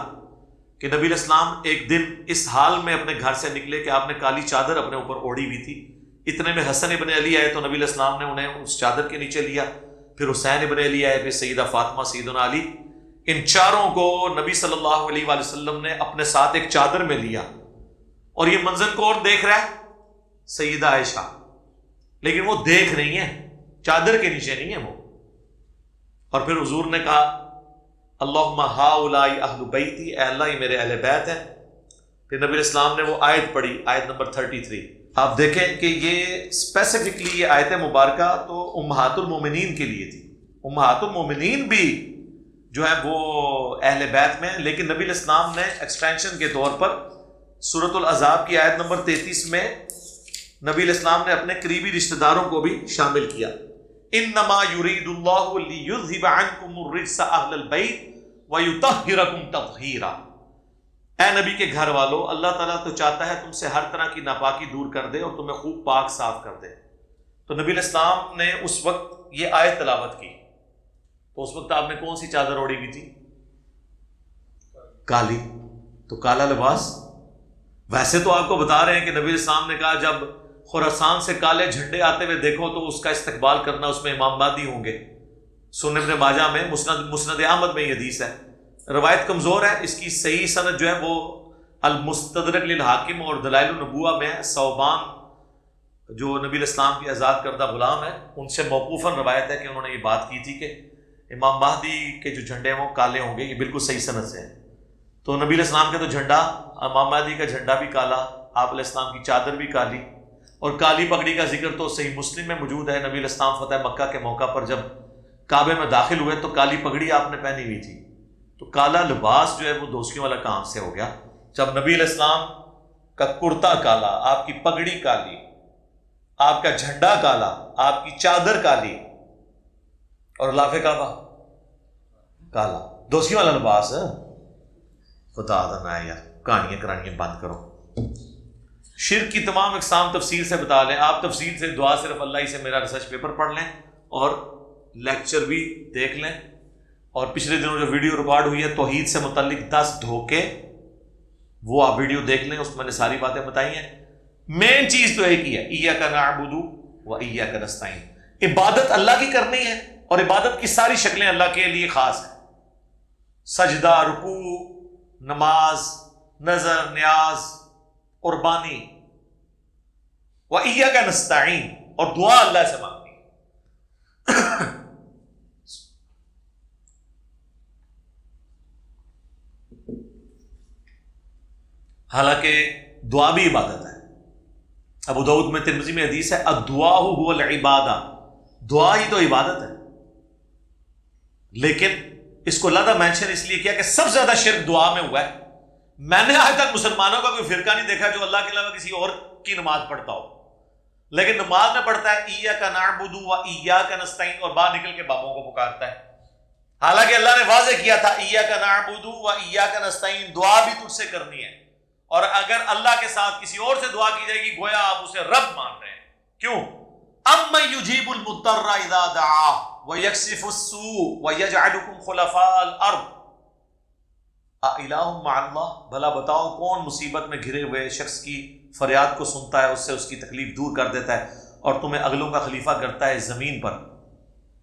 A: کہ نبی علیہ السلام ایک دن اس حال میں اپنے گھر سے نکلے کہ آپ نے کالی چادر اپنے اوپر اوڑھی ہوئی تھی، اتنے میں حسن ابن علی آئے، تو نبی علیہ السلام نے انہیں اس چادر کے نیچے لیا، پھر حسین ابن علی آئے، پھر سیدہ فاطمہ، سیدنا علی، ان چاروں کو نبی صلی اللہ علیہ وآلہ وسلم نے اپنے ساتھ ایک چادر میں لیا، اور یہ منظر کون دیکھ رہا ہے؟ سیدہ عائشہ، لیکن وہ دیکھ رہی ہیں، چادر کے نیچے نہیں ہے وہ۔ اور پھر حضور نے کہا اللہم ہؤلاء اہل بیتی، اے اللہ یہ میرے اہل بیت ہیں۔ پھر نبی علیہ السلام نے وہ آیت پڑھی، آیت نمبر 33۔ آپ دیکھیں کہ یہ اسپیسیفکلی یہ آیت مبارکہ تو امہات المومنین کے لیے تھی، امہات المومنین بھی جو ہے وہ اہل بیت میں، لیکن نبی علیہ السلام نے ایکسٹینشن کے طور پر سورۃ الاحزاب کی آیت نمبر 33 میں نبی علیہ السلام نے اپنے قریبی رشتہ داروں کو بھی شامل کیا۔ انما یرید اللہ لیذھب عنکم الرجس اہل البیت ویطہرکم تطہیرا، اے نبی کے گھر والو، اللہ تعالیٰ تو چاہتا ہے تم سے ہر طرح کی ناپاکی دور کر دے اور تمہیں خوب پاک صاف کر دے۔ تو نبی علیہ السلام نے اس وقت یہ آیت تلاوت کی، تو اس وقت آپ نے کون سی چادر اوڑھی ہوئی تھی؟ کالی۔ تو کالا لباس، ویسے تو آپ کو بتا رہے ہیں کہ نبی علیہ السلام نے کہا جب خراسان سے کالے جھنڈے آتے ہوئے دیکھو تو اس کا استقبال کرنا، اس میں امام مہدی ہوں گے۔ سنن ابن ماجہ میں، مسند احمد میں یہ حدیث ہے، روایت کمزور ہے، اس کی صحیح سند جو ہے وہ المستدرک للحاکم اور دلائل النبوہ میں صوبان جو نبی علیہ السلام کی آزاد کردہ غلام ہے، ان سے موقوفاً روایت ہے کہ انہوں نے یہ بات کی تھی کہ امام مہدی کے جو جھنڈے ہیں وہ کالے ہوں گے، یہ بالکل صحیح سند سے ہے۔ تو نبی علیہ السلام کا تو جھنڈا، امام مہدی کا جھنڈا بھی کالا، آپ علیہ السلام کی چادر بھی کالی، اور کالی پگڑی کا ذکر تو صحیح مسلم میں موجود ہے۔ نبی علیہ السلام فتح مکہ کے موقع پر جب کعبے میں داخل ہوئے تو کالی پگڑی آپ نے پہنی ہوئی تھی۔ تو کالا لباس جو ہے وہ دوستیوں والا کہاں سے ہو گیا؟ جب نبی علیہ السلام کا کرتا کالا، آپ کی پگڑی کالی، آپ کا جھنڈا کالا، آپ کی چادر کالی، اور غلاف کعبہ کالا، دوستیوں والا لباس ہے۔ خدا نہ یار، کہانیاں کرانیاں بند کرو۔ شرک کی تمام اقسام تفصیل سے بتا لیں، آپ تفصیل سے دعا صرف اللہ ہی سے میرا ریسرچ پیپر پڑھ لیں اور لیکچر بھی دیکھ لیں، اور پچھلے دنوں جو ویڈیو ریکارڈ ہوئی ہے توحید سے متعلق 10 دھوکے، وہ آپ ویڈیو دیکھ لیں، اس میں نے ساری باتیں بتائی ہیں۔ مین چیز تو ایک ہی ہے، ایاک نعبد و ایاک نستعین، عبادت اللہ کی کرنی ہے، اور عبادت کی ساری شکلیں اللہ کے لیے خاص ہیں، سجدہ، رکوع، نماز، نظر، نیاز، قربانی، وَإِيَّاكَ نَسْتَعِينُ، اور دعا اللہ سے مانگنی۔ حالانکہ دعا بھی عبادت ہے۔ ابو داؤد میں، ترمذی میں حدیث ہے الدعاء هو العبادہ، دعا ہی تو عبادت ہے۔ لیکن اس کو اللہ نے مینشن اس لیے کیا کہ سب سے زیادہ شرک دعا میں ہوا ہے. میں نے آج تک مسلمانوں کا کوئی فرقہ نہیں دیکھا جو اللہ کے علاوہ کسی اور کی نماز پڑھتا ہو، لیکن نماز میں پڑھتا ہے ایاک نعبد و ایاک نستعین اور باہر نکل کے بابوں کو پکارتا ہے. حالانکہ اللہ نے واضح کیا تھا ایاک نعبد و ایاک نستعین، دعا بھی تجھ سے کرنی ہے، اور اگر اللہ کے ساتھ کسی اور سے دعا کی جائے گی گویا آپ اسے رب مان رہے ہیں. کیوں؟ امن یجیب المضطر اذا دعاہ ویکشف السوء ویجعلکم خلفاء الارض الہ مع اللہ، بھلا بتاؤ کون مصیبت میں گھرے ہوئے شخص کی فریاد کو سنتا ہے، اس سے اس کی تکلیف دور کر دیتا ہے اور تمہیں اگلوں کا خلیفہ کرتا ہے زمین پر؟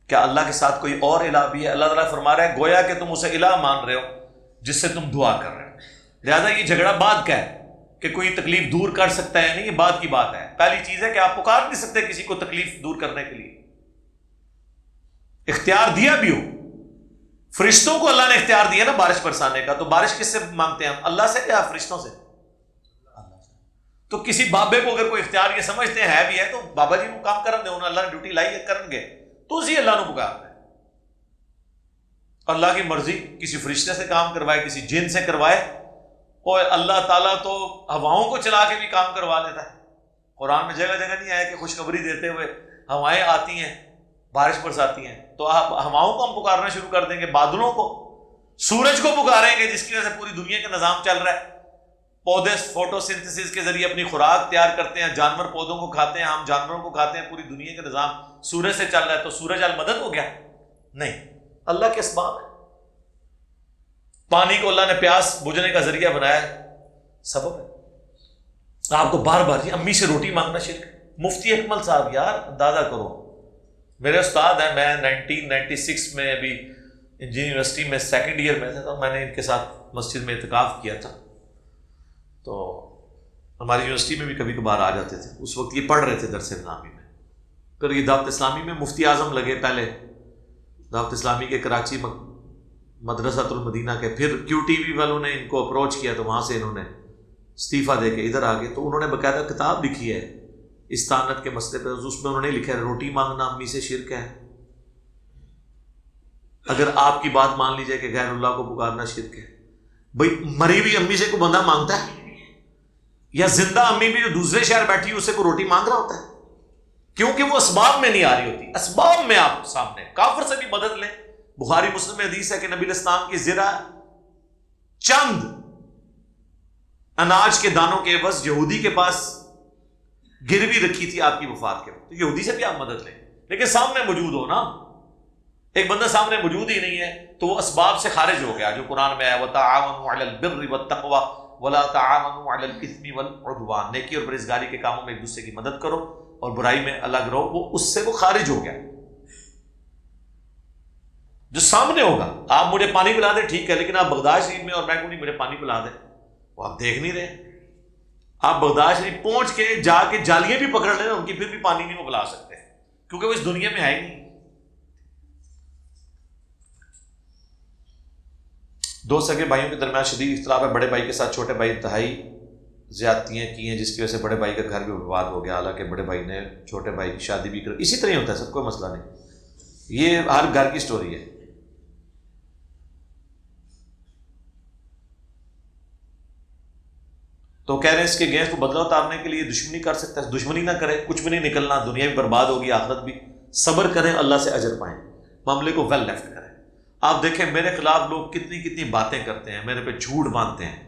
A: کیا اللہ کے ساتھ کوئی اور الہ بھی ہے؟ اللہ تعالیٰ فرما رہا ہے گویا کہ تم اسے الہ مان رہے ہو جس سے تم دعا کر رہے ہو. لہذا یہ جھگڑا بات کا ہے کہ کوئی تکلیف دور کر سکتا ہے نہیں، یہ بات کی بات ہے. پہلی چیز ہے کہ آپ پکار نہیں سکتے کسی کو تکلیف دور کرنے کے لیے، اختیار دیا بھی ہو. فرشتوں کو اللہ نے اختیار دیا نا بارش برسانے کا، تو بارش کس سے مانگتے ہیں ہم؟ اللہ سے یا فرشتوں سے؟ اللہ سے. تو کسی بابے کو اگر کوئی اختیار یہ سمجھتے ہیں ہے بھی ہے تو بابا جی کو کام کرن دے، انہوں اللہ نے ڈیوٹی لائی ہے کرن گے، تو اسی اللہ نے پکارنا ہے. اللہ کی مرضی کسی فرشتے سے کام کروائے، کسی جن سے کروائے، اور اللہ تعالیٰ تو ہواؤں کو چلا کے بھی کام کروا لیتا ہے. قرآن میں جگہ جگہ نہیں آیا کہ خوشخبری دیتے ہوئے ہوائیں آتی ہیں بارش برساتی ہیں، تو آپ ہواؤں کو ہم پکارنا شروع کر دیں گے، بادلوں کو، سورج کو پکاریں گے جس کی وجہ سے پوری دنیا کا نظام چل رہا ہے. پودے فوٹو سنتھسس کے ذریعے اپنی خوراک تیار کرتے ہیں، جانور پودوں کو کھاتے ہیں، ہم جانوروں کو کھاتے ہیں، پوری دنیا کا نظام سورج سے چل رہا ہے. تو سورج المدد ہو گیا؟ نہیں، اللہ کے اسباب ہے. پانی کو اللہ نے پیاس بجھنے کا ذریعہ بنایا ہے، سبب ہے. آپ کو بار بار یہ امی سے روٹی مانگنا شرک. مفتی اکمل صاحب یار اندازہ کرو، میرے استاد ہیں، میں 1996 میں ابھی انجینئرنگ یونیورسٹی میں سیکنڈ ایئر میں تھا، تو میں نے ان کے ساتھ مسجد میں اعتکاف کیا تھا. تو ہماری یونیورسٹی میں بھی کبھی کبھار آ جاتے تھے. اس وقت یہ پڑھ رہے تھے درس نظامی میں. پھر یہ دعوت اسلامی میں مفتی اعظم لگے، پہلے دعوت اسلامی کے کراچی مدرسۃ المدینہ کے، پھر کیو ٹی وی والوں نے ان کو اپروچ کیا تو وہاں سے انہوں نے استعفیٰ دے کے ادھر آ گئے. تو انہوں نے باقاعدہ کتاب لکھی ہے استانت کے مسئلے پہ. اس میں انہوں نے لکھا ہے روٹی مانگنا امی سے شرک ہے. اگر آپ کی بات مان لی جائے کہ غیر اللہ کو پکارنا شرک ہے، بھائی مری ہوئی امی سے کوئی بندہ مانگتا ہے؟ یا زندہ امی بھی جو دوسرے شہر بیٹھی ہے اس سے کوئی روٹی مانگ رہا ہوتا ہے؟ کیونکہ وہ اسباب میں نہیں آ رہی ہوتی. اسباب میں آپ سامنے کافر سے بھی مدد لیں. بخاری مسلم میں حدیث ہے کہ نبی الاسلام کی زرہ چند اناج کے دانوں کے عوض یہودی کے پاس گروی رکھی تھی آپ کی وفات کے وقت. تو یہودی سے بھی آپ مدد لیں، لیکن سامنے موجود ہو نا. ایک بندہ سامنے موجود ہی نہیں ہے تو وہ اسباب سے خارج ہو گیا، جو قرآن میں ہے وَتَعَاوَنُوا عَلَى الْبِرِّ وَالتَّقْوَى وَلَا تَعَاوَنُوا عَلَى الْإِثْمِ وَالْعُدْوَانِ. نیکی اور پرہیزگاری کے کاموں میں ایک دوسرے کی مدد کرو اور برائی میں الگ رہو. وہ اس سے وہ خارج ہو گیا. جو سامنے ہوگا، آپ مجھے پانی پلا دیں ٹھیک ہے، لیکن آپ بغداد شریف میں اور میں کو نہیں مجھے پانی پلا دیں، وہ آپ دیکھ نہیں رہے. آپ بغداد شریف پہنچ کے جا کے جالیاں بھی پکڑ لیں ان کی پھر بھی پانی نہیں وہ پلا سکتے، کیونکہ وہ اس دنیا میں ہے ہی نہیں. دو سگے بھائیوں کے درمیان شدید اختلاف ہے. بڑے بھائی کے ساتھ چھوٹے بھائی انتہائی زیادتیاں کی ہیں جس کی وجہ سے بڑے بھائی کا گھر بھی برباد ہو گیا. حالانکہ بڑے بھائی نے چھوٹے بھائی کی شادی بھی کر. اسی طرح ہی ہوتا ہے، سب کوئی مسئلہ نہیں. یہ ہر گھر کی سٹوری ہے. تو کہہ رہے ہیں اس کے گیس کو بدلہ اتارنے کے لیے دشمنی کر سکتا ہے. دشمنی نہ کرے، کچھ بھی نہیں نکلنا، دنیا بھی برباد ہوگی، آخرت بھی. صبر کریں، اللہ سے اجر پائیں، معاملے کو ویل لیفٹ کریں. آپ دیکھیں میرے خلاف لوگ کتنی باتیں کرتے ہیں، میرے پہ جھوٹ باندھتے ہیں،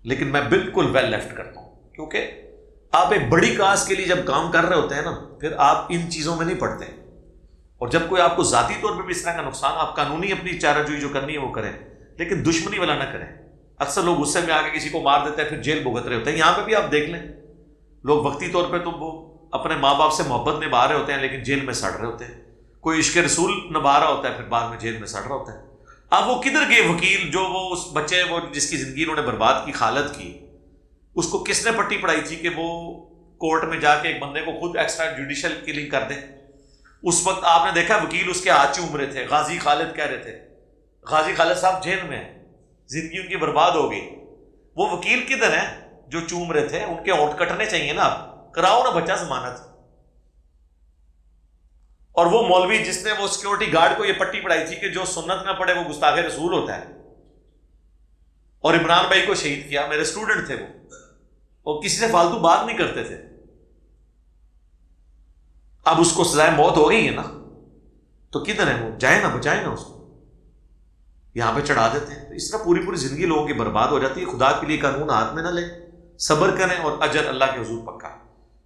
A: لیکن میں بالکل ویل لیفٹ کرتا ہوں. کیونکہ آپ ایک بڑی کاز کے لیے جب کام کر رہے ہوتے ہیں نا، پھر آپ ان چیزوں میں نہیں پڑتے. اور جب کوئی آپ کو ذاتی طور پہ بھی اس طرح کا نقصان، آپ قانونی اپنی چارہ جوئی جو کرنی ہے وہ کریں، لیکن دشمنی والا نہ کریں. اکثر لوگ غصے میں آ کے کسی کو مار دیتے ہیں پھر جیل بھگت رہے ہوتے ہیں. یہاں پہ بھی آپ دیکھ لیں، لوگ وقتی طور پہ تو وہ اپنے ماں باپ سے محبت نبھا رہے ہوتے ہیں لیکن جیل میں سڑ رہے ہوتے ہیں. کوئی عشق رسول نبھا رہا ہوتا ہے پھر بعد میں جیل میں سڑ رہا ہوتا ہے. اب وہ کدھر گئے وکیل جو وہ اس بچے وہ جس کی زندگی انہوں نے برباد کی، خالد کی، اس کو کس نے پٹی پڑھائی تھی کہ وہ کورٹ میں جا کے ایک بندے کو خود ایکسٹرا جوڈیشل کلنگ کر دے؟ اس وقت آپ نے دیکھا وکیل اس کے ہاتھ چوم رہے تھے. غازی خالد کہہ رہے تھے. غازی خالد صاحب جیل میں ہیں، زندگی ان کی برباد ہو گئی. وہ وکیل کدھر ہیں جو چوم رہے تھے؟ ان کے ہونٹ کٹنے چاہیے نا، آپ کراؤ نا بچہ ضمانت. اور وہ مولوی جس نے وہ سیکورٹی گارڈ کو یہ پٹی پڑھائی تھی کہ جو سنت نہ پڑھے وہ گستاخ رسول ہوتا ہے، اور عمران بھائی کو شہید کیا، میرے اسٹوڈنٹ تھے وہ کسی سے فالتو بات نہیں کرتے تھے. اب اس کو سزائے موت ہو گئی ہے نا، تو کدھر ہے وہ؟ جائے نا، بچائے نا اس کو، یہاں پہ چڑھا دیتے ہیں. تو اس طرح پوری زندگی لوگوں کی برباد ہو جاتی ہے. خدا کے لیے قانون ہاتھ میں نہ لیں، صبر کریں اور اجر اللہ کے حضور پکا.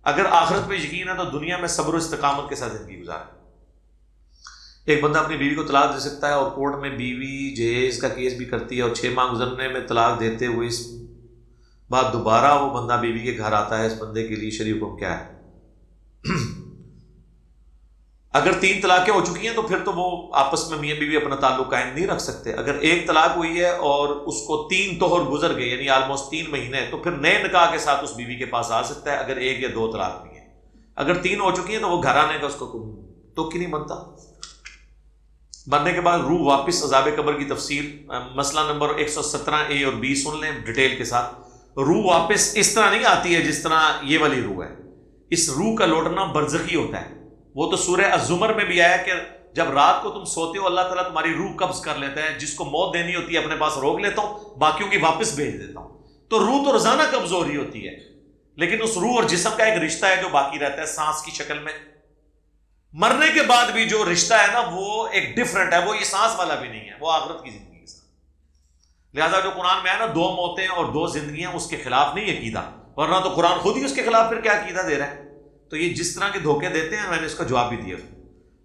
A: اگر آخرت پہ یقین ہے تو دنیا میں صبر و استقامت کے ساتھ زندگی گزاریں. ایک بندہ اپنی بیوی کو طلاق دے سکتا ہے اور کورٹ میں بیوی جہیز کا کیس بھی کرتی ہے، اور 6 ماہ گزرنے میں طلاق دیتے ہوئے اس بعد دوبارہ وہ بندہ بیوی کے گھر آتا ہے. اس بندے کے لیے شرعی حکم کیا ہے؟ اگر 3 طلاقیں ہو چکی ہیں تو پھر تو وہ آپس میں میاں بیوی اپنا تعلق قائم نہیں رکھ سکتے. اگر 1 طلاق ہوئی ہے اور اس کو 3 طہر گزر گئے، یعنی آلموسٹ 3 مہینے، تو پھر نئے نکاح کے ساتھ اس بیوی کے پاس آ سکتا ہے اگر 1 یا 2 طلاق ہوئی ہیں. اگر 3 ہو چکی ہیں تو وہ گھر آنے کا اس کو تو کی نہیں بنتا. مرنے کے بعد روح واپس، عذاب قبر کی تفسیر مسئلہ نمبر 117A اور B سن لیں ڈیٹیل کے ساتھ. روح واپس اس طرح نہیں آتی ہے جس طرح یہ والی روح ہے. اس روح کا لوٹنا برزخی ہوتا ہے. وہ تو سورہ الزمر میں بھی آیا کہ جب رات کو تم سوتے ہو اللہ تعالیٰ تمہاری روح قبض کر لیتا ہے، جس کو موت دینی ہوتی ہے اپنے پاس روک لیتا ہوں، باقیوں کی واپس بھیج دیتا ہوں. تو روح تو روزانہ قبض ہو رہی ہوتی ہے، لیکن اس روح اور جسم کا ایک رشتہ ہے جو باقی رہتا ہے سانس کی شکل میں. مرنے کے بعد بھی جو رشتہ ہے نا وہ ایک ڈفرنٹ ہے، وہ یہ سانس والا بھی نہیں ہے، وہ آخرت کی زندگی کے ساتھ. لہٰذا جو قرآن میں ہے نا 2 موتیں اور 2 زندگیاں، اس کے خلاف نہیں عقیدہ، ورنہ تو قرآن خود ہی اس کے خلاف پھر کیا عقیدہ دے رہا ہے. تو یہ جس طرح کے دھوکے دیتے ہیں، میں نے اس کا جواب بھی دیا.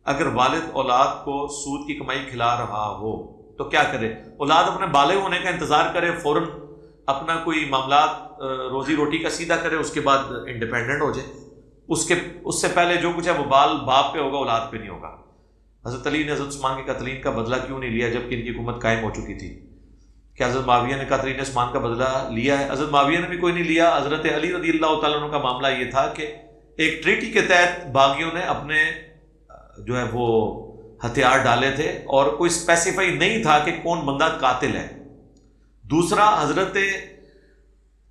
A: اگر والد اولاد کو سود کی کمائی کھلا رہا ہو تو کیا کرے؟ اولاد اپنے بالغ ہونے کا انتظار کرے، فوراً اپنا کوئی معاملات روزی روٹی کا سیدھا کرے، اس کے بعد انڈیپینڈنٹ ہو جائے. اس سے پہلے جو کچھ ہے وہ بال باپ پہ ہوگا، اولاد پہ نہیں ہوگا. حضرت علی نے حضرت عثمان کے قاتلین کا بدلہ کیوں نہیں لیا جبکہ ان کی حکومت قائم ہو چکی تھی؟ کیا حضرت معاویہ نے قاتلین عثمان کا بدلہ لیا ہے؟ حضرت معاویہ نے بھی کوئی نہیں لیا. حضرت علی رضی اللہ تعالیٰ عنہ کا معاملہ یہ تھا کہ ایک ٹریٹی کے تحت باغیوں نے اپنے جو ہے وہ ہتھیار ڈالے تھے اور کوئی اسپیسیفائی نہیں تھا کہ کون بندہ قاتل ہے. دوسرا، حضرت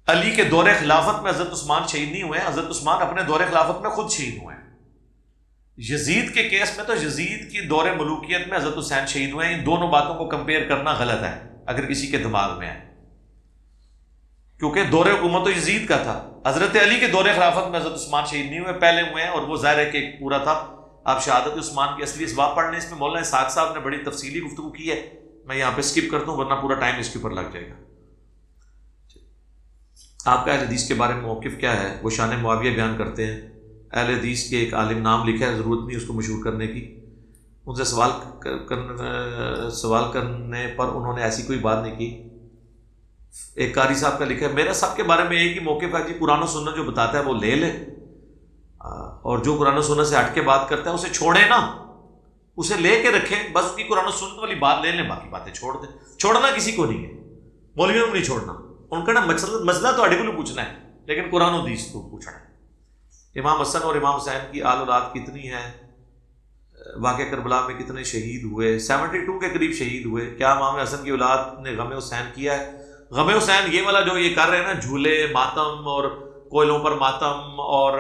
A: علی کے دور خلافت میں حضرت عثمان شہید نہیں ہوئے، حضرت عثمان اپنے دور خلافت میں خود شہید ہوئے ہیں. یزید کے کیس میں تو یزید کی دور ملوکیت میں حضرت حسین شہید ہوئے ہیں. ان دونوں باتوں کو کمپیئر کرنا غلط ہے اگر کسی کے دماغ میں ہے، کیونکہ دور حکومت تو یزید کا تھا. حضرت علی کے دور خلافت میں حضرت عثمان شہید نہیں ہوئے، پہلے ہوئے ہیں، اور وہ ظاہر ہے کہ ایک پورا تھا. آپ شہادت عثمان کی اصلی اسباب پڑھ لیں، اس میں مولانا اسحاق صاحب نے بڑی تفصیلی گفتگو کی ہے. میں یہاں پہ اسکپ کرتا ہوں ورنہ پورا ٹائم اس کے اوپر لگ جائے گا. آپ کا اہل حدیث کے بارے میں موقف کیا ہے؟ وہ شان معاویہ بیان کرتے ہیں. اہل حدیث کے ایک عالم نام لکھا ہے، ضرورت نہیں اس کو مشہور کرنے کی. ان سے سوال کرنے پر انہوں نے ایسی کوئی بات نہیں کی. ایک قاری صاحب کا لکھا ہے، میرا سب کے بارے میں ایک ہی موقف ہے جی، قرآن و سنت جو بتاتا ہے وہ لے لے، اور جو قرآن و سنت سے ہٹ کے بات کرتا ہے اسے چھوڑیں نا، اسے لے کے رکھیں، بس اس کی قرآن و سنت والی بات لے لیں، باقی باتیں چھوڑ دیں. چھوڑنا کسی کو نہیں ہے، مولویوں کو نہیں چھوڑنا. ان کا نا مسئلہ تو اڈے کو پوچھنا ہے، لیکن قرآن و حدیث کو پوچھنا ہے. امام حسن اور امام حسین کی آل اولاد کتنی ہے؟ واقع کربلا میں کتنے شہید ہوئے؟ 72 کے قریب شہید ہوئے. کیا امام حسن کی اولاد نے غم حسین کیا ہے؟ غم حسین یہ والا جو یہ کر رہے ہیں نا، جھولے ماتم اور کوئلوں پر ماتم اور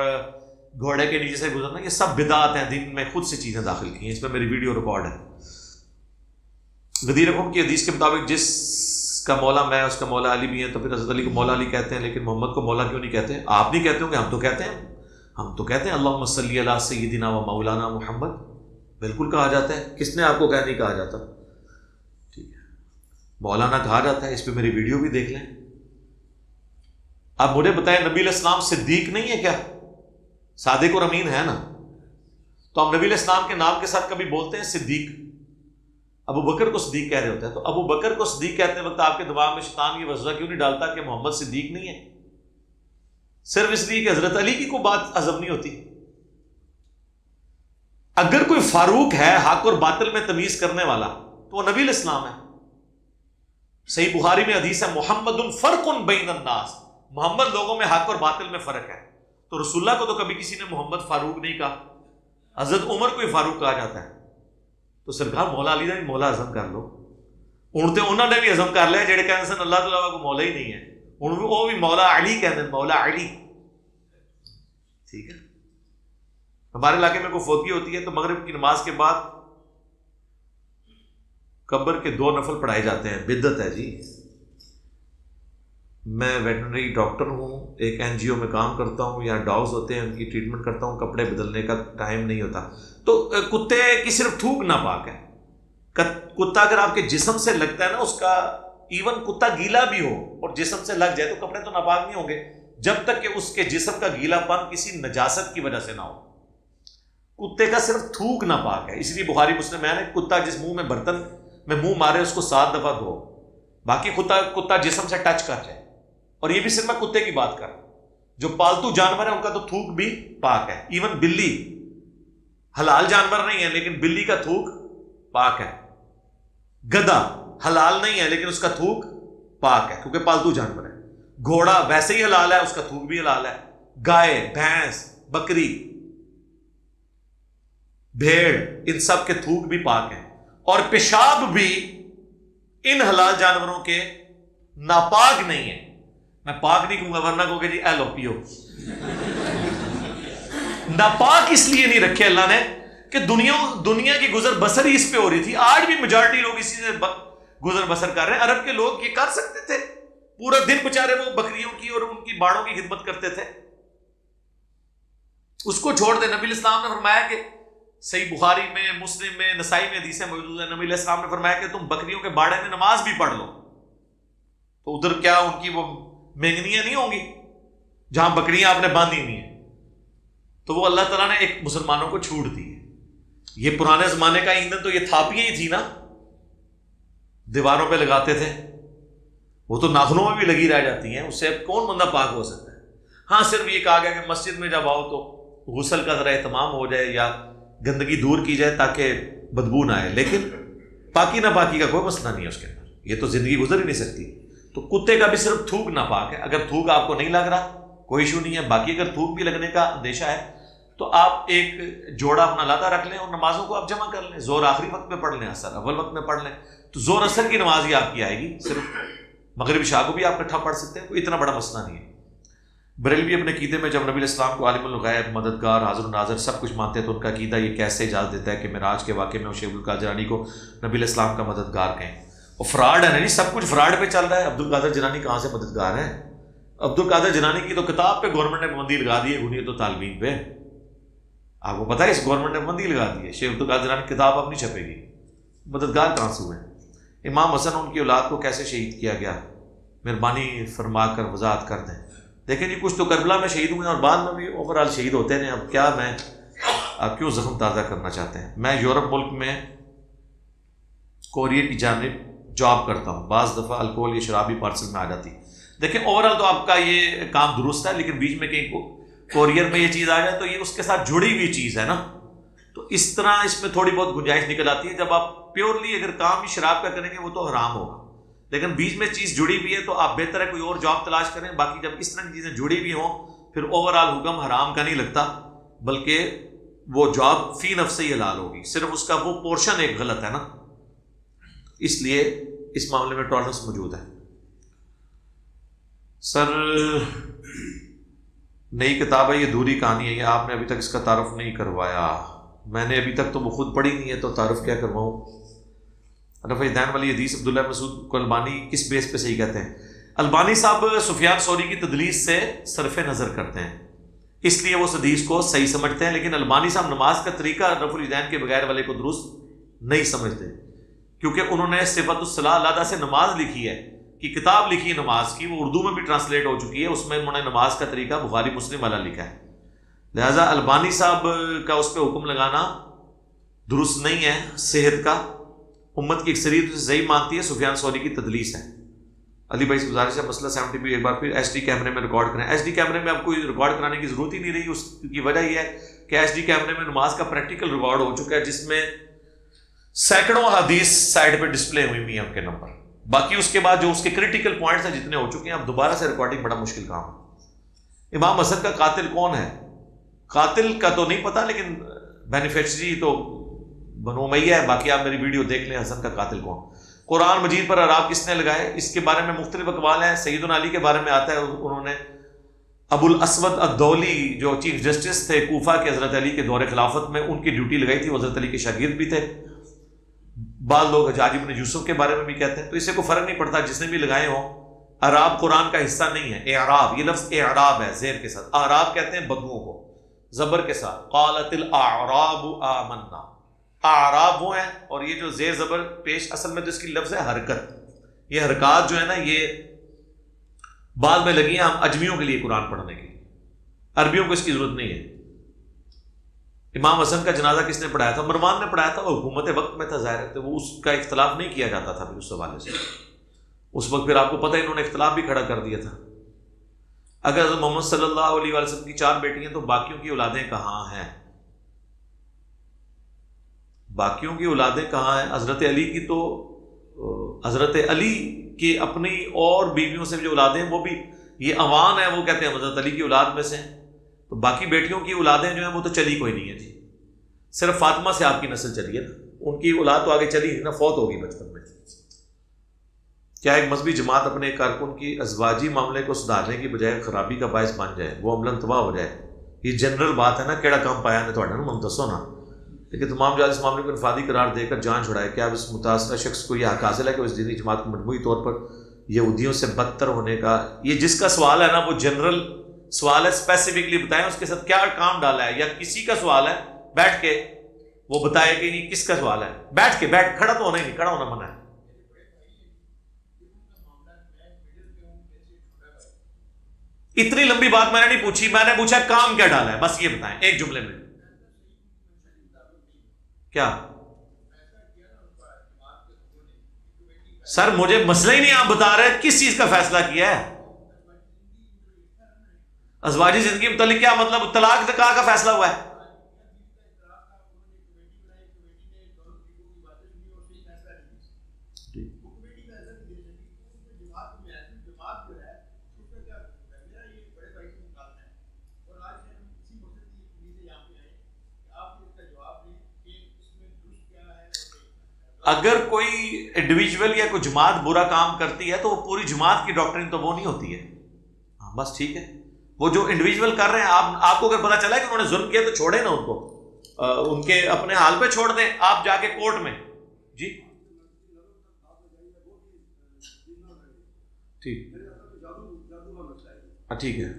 A: گھوڑے کے نیچے سے گزرنا، یہ سب بدعات ہیں، دین میں خود سے چیزیں داخل کی ہیں. اس پہ میری ویڈیو ریکارڈ ہے. غدیر قوم کی حدیث کے مطابق جس کا مولا میں اس کا مولا علی بھی ہے، تو پھر حضرت علی کو مولا علی کہتے ہیں، لیکن محمد کو مولا کیوں نہیں کہتے؟ آپ نہیں کہتے ہوں گے، ہم تو کہتے ہیں. ہم تو کہتے ہیں اللہم صلی علی سیدنا و مولانا محمد. بالکل کہا جاتا ہے. کس نے آپ کو نہیں کہا جاتا؟ ٹھیک ہے، مولانا کہا جاتا ہے. اس پہ میری ویڈیو بھی دیکھ لیں. آپ مجھے بتائیں، نبی علیہ السلام صدیق نہیں ہے کیا؟ صادق اور امین ہے نا. تو ہم نبی علیہ السلام کے نام کے ساتھ کبھی بولتے ہیں صدیق؟ ابو بکر کو صدیق کہہ رہے ہوتے ہیں. تو ابو بکر کو صدیق کہتے وقت آپ کے دماغ میں شیطان یہ وسوسہ کیوں نہیں ڈالتا کہ محمد صدیق نہیں ہے؟ صرف اس لیے کہ حضرت علی کی کوئی بات ہضم نہیں ہوتی. اگر کوئی فاروق ہے حق اور باطل میں تمیز کرنے والا تو وہ نبی علیہ السلام ہے. صحیح بخاری میں حدیث ہے، محمد فرق بین الناس، محمد لوگوں میں حق اور باطل میں فرق ہے. تو رسول اللہ کو تو کبھی کسی نے محمد فاروق نہیں کہا. حضرت عمر کو ہی فاروق کہا جاتا ہے. تو سرکار مولا علی نے مولا ہضم کر لو. انہوں نے بھی ہضم کر لیا جڑے کہتے ہیں اللہ تعالیٰ کو مولا ہی نہیں ہے، وہ بھی مولا علی کہتے ہیں، مولا علی. ٹھیک ہے، ہمارے علاقے میں کوئی فوتگی ہوتی ہے تو مغرب کی نماز کے بعد قبر کے 2 نفل پڑھائے جاتے ہیں. بدعت ہے جی. میں ویٹرنری ڈاکٹر ہوں, ایک NGO میں کام کرتا ہوں, یا ڈاگز ہوتے ہیں ان کی ٹریٹمنٹ کرتا ہوں, کپڑے بدلنے کا ٹائم نہیں ہوتا. تو کتے کی صرف تھوک ناپاک ہے. کتا اگر آپ کے جسم سے لگتا ہے نا, اس کا ایون کتا گیلا بھی ہو اور جسم سے لگ جائے تو کپڑے تو ناپاک نہیں ہوں گے جب تک کہ اس کے جسم کا گیلا پن کسی نجاست کی وجہ سے نہ ہو. کتے کا صرف تھوک ناپاک ہے. اس لیے بخاری مسلم میں ہے کتا جس منہ میں برتن میں منہ مارے اس کو 7 دفعہ دھو, باقی کتا جسم سے ٹچ کر جائے. اور یہ بھی صرف میں کتے کی بات کر رہا ہوں. جو پالتو جانور ہے ان کا تو تھوک بھی پاک ہے. ایون بلی حلال جانور نہیں ہے لیکن بلی کا تھوک پاک ہے. گدھا حلال نہیں ہے لیکن اس کا تھوک پاک ہے کیونکہ پالتو جانور ہے. گھوڑا ویسے ہی حلال ہے, اس کا تھوک بھی حلال ہے. گائے, بھینس, بکری, بھیڑ, ان سب کے تھوک بھی پاک ہیں. اور پیشاب بھی ان حلال جانوروں کے ناپاک نہیں ہے. میں پاک نہیں کہوں گا ورنہ کہو کہ جی ایلو پیو. ناپاک اس لیے نہیں رکھے اللہ نے کہ دنیا کی گزر بسر ہی اس پہ ہو رہی تھی. آج بھی میجارٹی لوگ اسی سے گزر بسر کر رہے ہیں. عرب کے لوگ یہ کر سکتے تھے, پورا دن بےچارے وہ بکریوں کی اور ان کی باڑوں کی خدمت کرتے تھے. اس کو چھوڑ دے. نبی اسلام نے فرمایا کہ صحیح بخاری میں, مسلم میں, نسائی میں حدیثیں موجود ہیں, نبی علیہ السلام نے فرمایا کہ تم بکریوں کے باڑے میں نماز بھی پڑھ لو تو ادھر کیا ان کی وہ مینگنیاں نہیں ہوں گی جہاں بکریاں آپ نے باندھی نہیں ہیں. تو وہ اللہ تعالیٰ نے ایک مسلمانوں کو چھوٹ دی ہے. یہ پرانے زمانے کا ایندھن تو یہ تھاپیاں ہی تھی نا, دیواروں پہ لگاتے تھے, وہ تو ناخنوں میں بھی لگی رہ جاتی ہیں, اس سے کون بندہ پاک ہو سکتا ہے. ہاں صرف یہ کہا گیا کہ مسجد میں جب آؤ تو غسل کا ذرا اہتمام ہو جائے یا گندگی دور کی جائے تاکہ بدبو نہ آئے, لیکن پاکی نہ پاکی کا کوئی مسئلہ نہیں ہے اس کے اندر. یہ تو زندگی گزر ہی نہیں سکتی. تو کتے کا بھی صرف تھوک ناپاک ہے. اگر تھوک آپ کو نہیں لگ رہا کوئی ایشو نہیں ہے. باقی اگر تھوک بھی لگنے کا اندیشہ ہے تو آپ ایک جوڑا اپنا لاتا رکھ لیں اور نمازوں کو آپ جمع کر لیں. زور آخری وقت میں پڑھ لیں, اثر اول وقت میں پڑھ لیں. تو زور اثر کی نماز ہی آپ کی آئے گی. صرف مغرب عشاء کو بھی آپ اکٹھا پڑھ سکتے ہیں, کوئی اتنا بڑا مسئلہ نہیں ہے. بریلوی اپنے عقیدے میں جب نبی علیہ السلام کو عالم الغیب, مددگار, حاضر و ناظر سب کچھ مانتے ہیں تو ان کا عقیدہ یہ کیسے اجازت دیتا ہے کہ معراج کے واقعے میں شیخ عبدالقادر جیلانی کو نبی علیہ السلام کا مددگار کہیں. اور فراڈ ہے نا جی, سب کچھ فراڈ پہ چل رہا ہے. عبدالقادر جیلانی کہاں سے مددگار ہے؟ عبدالقادر جیلانی کی تو کتاب پہ گورنمنٹ نے پابندی لگا دی ہے, غنیت و طالبین پہ. آپ کو پتہ ہے اس گورنمنٹ نے پابندی لگا دی ہے, شیخ عبدالقادر جیلانی کتاب اب نہیں چھپے گی. مددگار کہاں سے ہوئے؟ امام حسن ان کی اولاد کو کیسے شہید کیا گیا, مہربانی فرما کر وضاحت کر دیں. دیکھیں جی کچھ تو کربلا میں شہید ہوئے اور بعد میں بھی اوور آل شہید ہوتے ہیں. اب کیا میں آپ کیوں زخم تازہ کرنا چاہتے ہیں؟ میں یورپ ملک میں کورئر کی جانب جاب کرتا ہوں. بعض دفعہ الکوہل یا شرابی پارسل میں آ جاتی. دیکھیں اوور آل تو آپ کا یہ کام درست ہے, لیکن بیچ میں کہیں کورئر میں یہ چیز آ جائے تو یہ اس کے ساتھ جڑی ہوئی چیز ہے نا, تو اس طرح اس میں تھوڑی بہت گنجائش نکل آتی ہے. جب آپ پیورلی اگر کام ہی شراب کا کریں گے وہ تو حرام ہوگا, لیکن بیچ میں چیز جڑی ہوئی ہے تو آپ بہتر ہے کوئی اور جاب تلاش کریں. باقی جب اس طرح کی چیزیں جڑی ہوئی ہوں پھر اوور آل حکم حرام کا نہیں لگتا, بلکہ وہ جاب فی نفس ہی حلال ہوگی. صرف اس کا وہ پورشن ایک غلط ہے نا, اس لیے اس معاملے میں ٹالرنس موجود ہے. سر نئی کتاب ہے, یہ ادھوری کہانی ہے, یہ آپ نے ابھی تک اس کا تعارف نہیں کروایا. میں نے ابھی تک تو وہ خود پڑھی نہیں ہے تو تعارف کیا کرواؤں. رفع دین والی حدیث عبداللہ مسعود کو البانی کس بیس پہ صحیح کہتے ہیں؟ البانی صاحب سفیان ثوری کی تدلیس سے صرف نظر کرتے ہیں, اس لیے وہ اس حدیث کو صحیح سمجھتے ہیں, لیکن البانی صاحب نماز کا طریقہ رفع الیدین کے بغیر والے کو درست نہیں سمجھتے, کیونکہ انہوں نے صفت الصلاۃ علیحدہ سے نماز لکھی ہے, کہ کتاب لکھی ہے نماز کی, وہ اردو میں بھی ٹرانسلیٹ ہو چکی ہے, اس میں انہوں نے نماز کا طریقہ بخاری مسلم والا لکھا ہے. لہٰذا البانی صاحب کا اس پہ حکم لگانا درست نہیں ہے. صحت کا امت کی اکثریت سے صحیح مانتی ہے, سفیان ثوری کی تدلیس ہے. علی بھائی سے گزارش ہے مسئلہ 70 بھی ایک بار پھر ایچ ڈی کیمرے میں ریکارڈ کریں. ایچ ڈی کیمرے میں اب کوئی ریکارڈ کرانے کی ضرورت ہی نہیں رہی. اس کی وجہ یہ ہے کہ ایچ ڈی کیمرے میں نماز کا پریکٹیکل ریکارڈ ہو چکا ہے, جس میں سینکڑوں حدیث سائڈ پہ ڈسپلے ہوئی ہوئی ہیں ان کے نمبر. باقی اس کے بعد جو اس کے کریٹیکل پوائنٹس ہیں جتنے ہو چکے ہیں, اب دوبارہ سے ریکارڈنگ بڑا مشکل کام ہے. امام حسن کا قاتل کون ہے؟ قاتل کا تو نہیں پتا, لیکن بینیفیشری تو بنو امیہ ہے. باقی آپ میری ویڈیو دیکھ لیں حسن کا قاتل کون. قرآن مجید پر اعراب کس نے لگائے, اس کے بارے میں مختلف اقوال ہیں. سیدنا علی کے بارے میں آتا ہے, انہوں نے ابو الاسود الدولی جو چیف جسٹس تھے کوفہ کے حضرت علی کے دور خلافت میں، ان کی ڈیوٹی لگائی تھی، وہ حضرت علی کے شاگرد بھی تھے. بعض لوگ حجاج بن یوسف کے بارے میں بھی کہتے ہیں. تو اس سے کوئی فرق نہیں پڑتا جس نے بھی لگائے ہوں. اعراب قرآن کا حصہ نہیں ہے. اعراب، یہ لفظ اعراب ہے زیر کے ساتھ. اعراب کہتے ہیں بدوؤں کو، زبر کے ساتھ. قالت الاعراب آمنا. اعراب وہ ہیں، اور یہ جو زیر زبر پیش اصل میں تو اس کی لفظ ہے حرکت. یہ حرکات جو ہے نا یہ بعد میں لگی ہیں ہم اجمیوں کے لیے قرآن پڑھنے کے لیے، عربیوں کو اس کی ضرورت نہیں ہے. امام حسن کا جنازہ کس نے پڑھایا تھا؟ مروان نے پڑھایا تھا. وہ حکومت وقت میں تھا، ظاہر ہے وہ اس کا اختلاف نہیں کیا جاتا تھا پھر اس حوالے سے. اس وقت پھر آپ کو پتہ ہے انہوں نے اختلاف بھی کھڑا کر دیا تھا. اگر حضرت محمد صلی اللہ علیہ وسلم کی 4 بیٹی ہیں تو باقیوں کی اولادیں کہاں ہیں؟ باقیوں کی اولادیں کہاں ہیں؟ حضرت علی کی تو حضرت علی کے اپنی اور بیویوں سے جو اولادیں ہیں وہ بھی یہ اوان ہے، وہ کہتے ہیں حضرت علی کی اولاد میں سے ہیں. تو باقی بیٹیوں کی اولادیں جو ہیں وہ تو چلی کوئی نہیں ہے جی. صرف فاطمہ سے آپ کی نسل چلی ہے نا، ان کی اولاد تو آگے چلی نا، فوت ہوگی بچپن میں. کیا ایک مذہبی جماعت اپنے کارکن کی ازواجی معاملے کو سدھارنے کی بجائے خرابی کا باعث بن جائے، وہ عملاً تباہ ہو جائے؟ یہ جنرل بات ہے نا، کیڑا کام پایا نے تھوڑا نا دسو نا. لیکن تمام جہاز اس معاملے کو انفرادی قرار دے کر جان چھڑائے. کیا اب اس متاثرہ شخص کو یہ حق حاصل ہے کہ اس دینی جماعت کو مجموعی طور پر یہودیوں سے بدتر ہونے کا؟ یہ جس کا سوال ہے نا وہ جنرل سوال ہے، اسپیسیفکلی بتائیں اس کے ساتھ کیا کام ڈالا ہے. یا کسی کا سوال ہے بیٹھ کے وہ بتائے کہ یہ کس کا سوال ہے، بیٹھ کے کھڑا تو ہونا ہی نہیں، کھڑا ہونا منع ہے. اتنی لمبی بات میں نے نہیں پوچھی، میں نے پوچھا کام کیا ڈالا ہے، بس یہ بتائیں ایک جملے میں. کیا سر مجھے مسئلہ ہی نہیں، آپ بتا رہے کس چیز کا فیصلہ کیا ہے؟ ازواجی زندگی متعلق کیا مطلب؟ طلاق نکاح کا فیصلہ ہوا ہے. اگر کوئی انڈیویجول یا کوئی جماعت برا کام کرتی ہے تو وہ پوری جماعت کی ڈاکٹرن تو وہ نہیں ہوتی ہے. ہاں بس ٹھیک ہے، وہ جو انڈیویجول کر رہے ہیں آپ کو اگر پتا چلا ہے کہ انہوں نے ظلم کیا تو چھوڑیں نا ان کو، ان کے اپنے حال پہ چھوڑ دیں. آپ جا کے کورٹ میں جی ٹھیک ٹھیک ہے.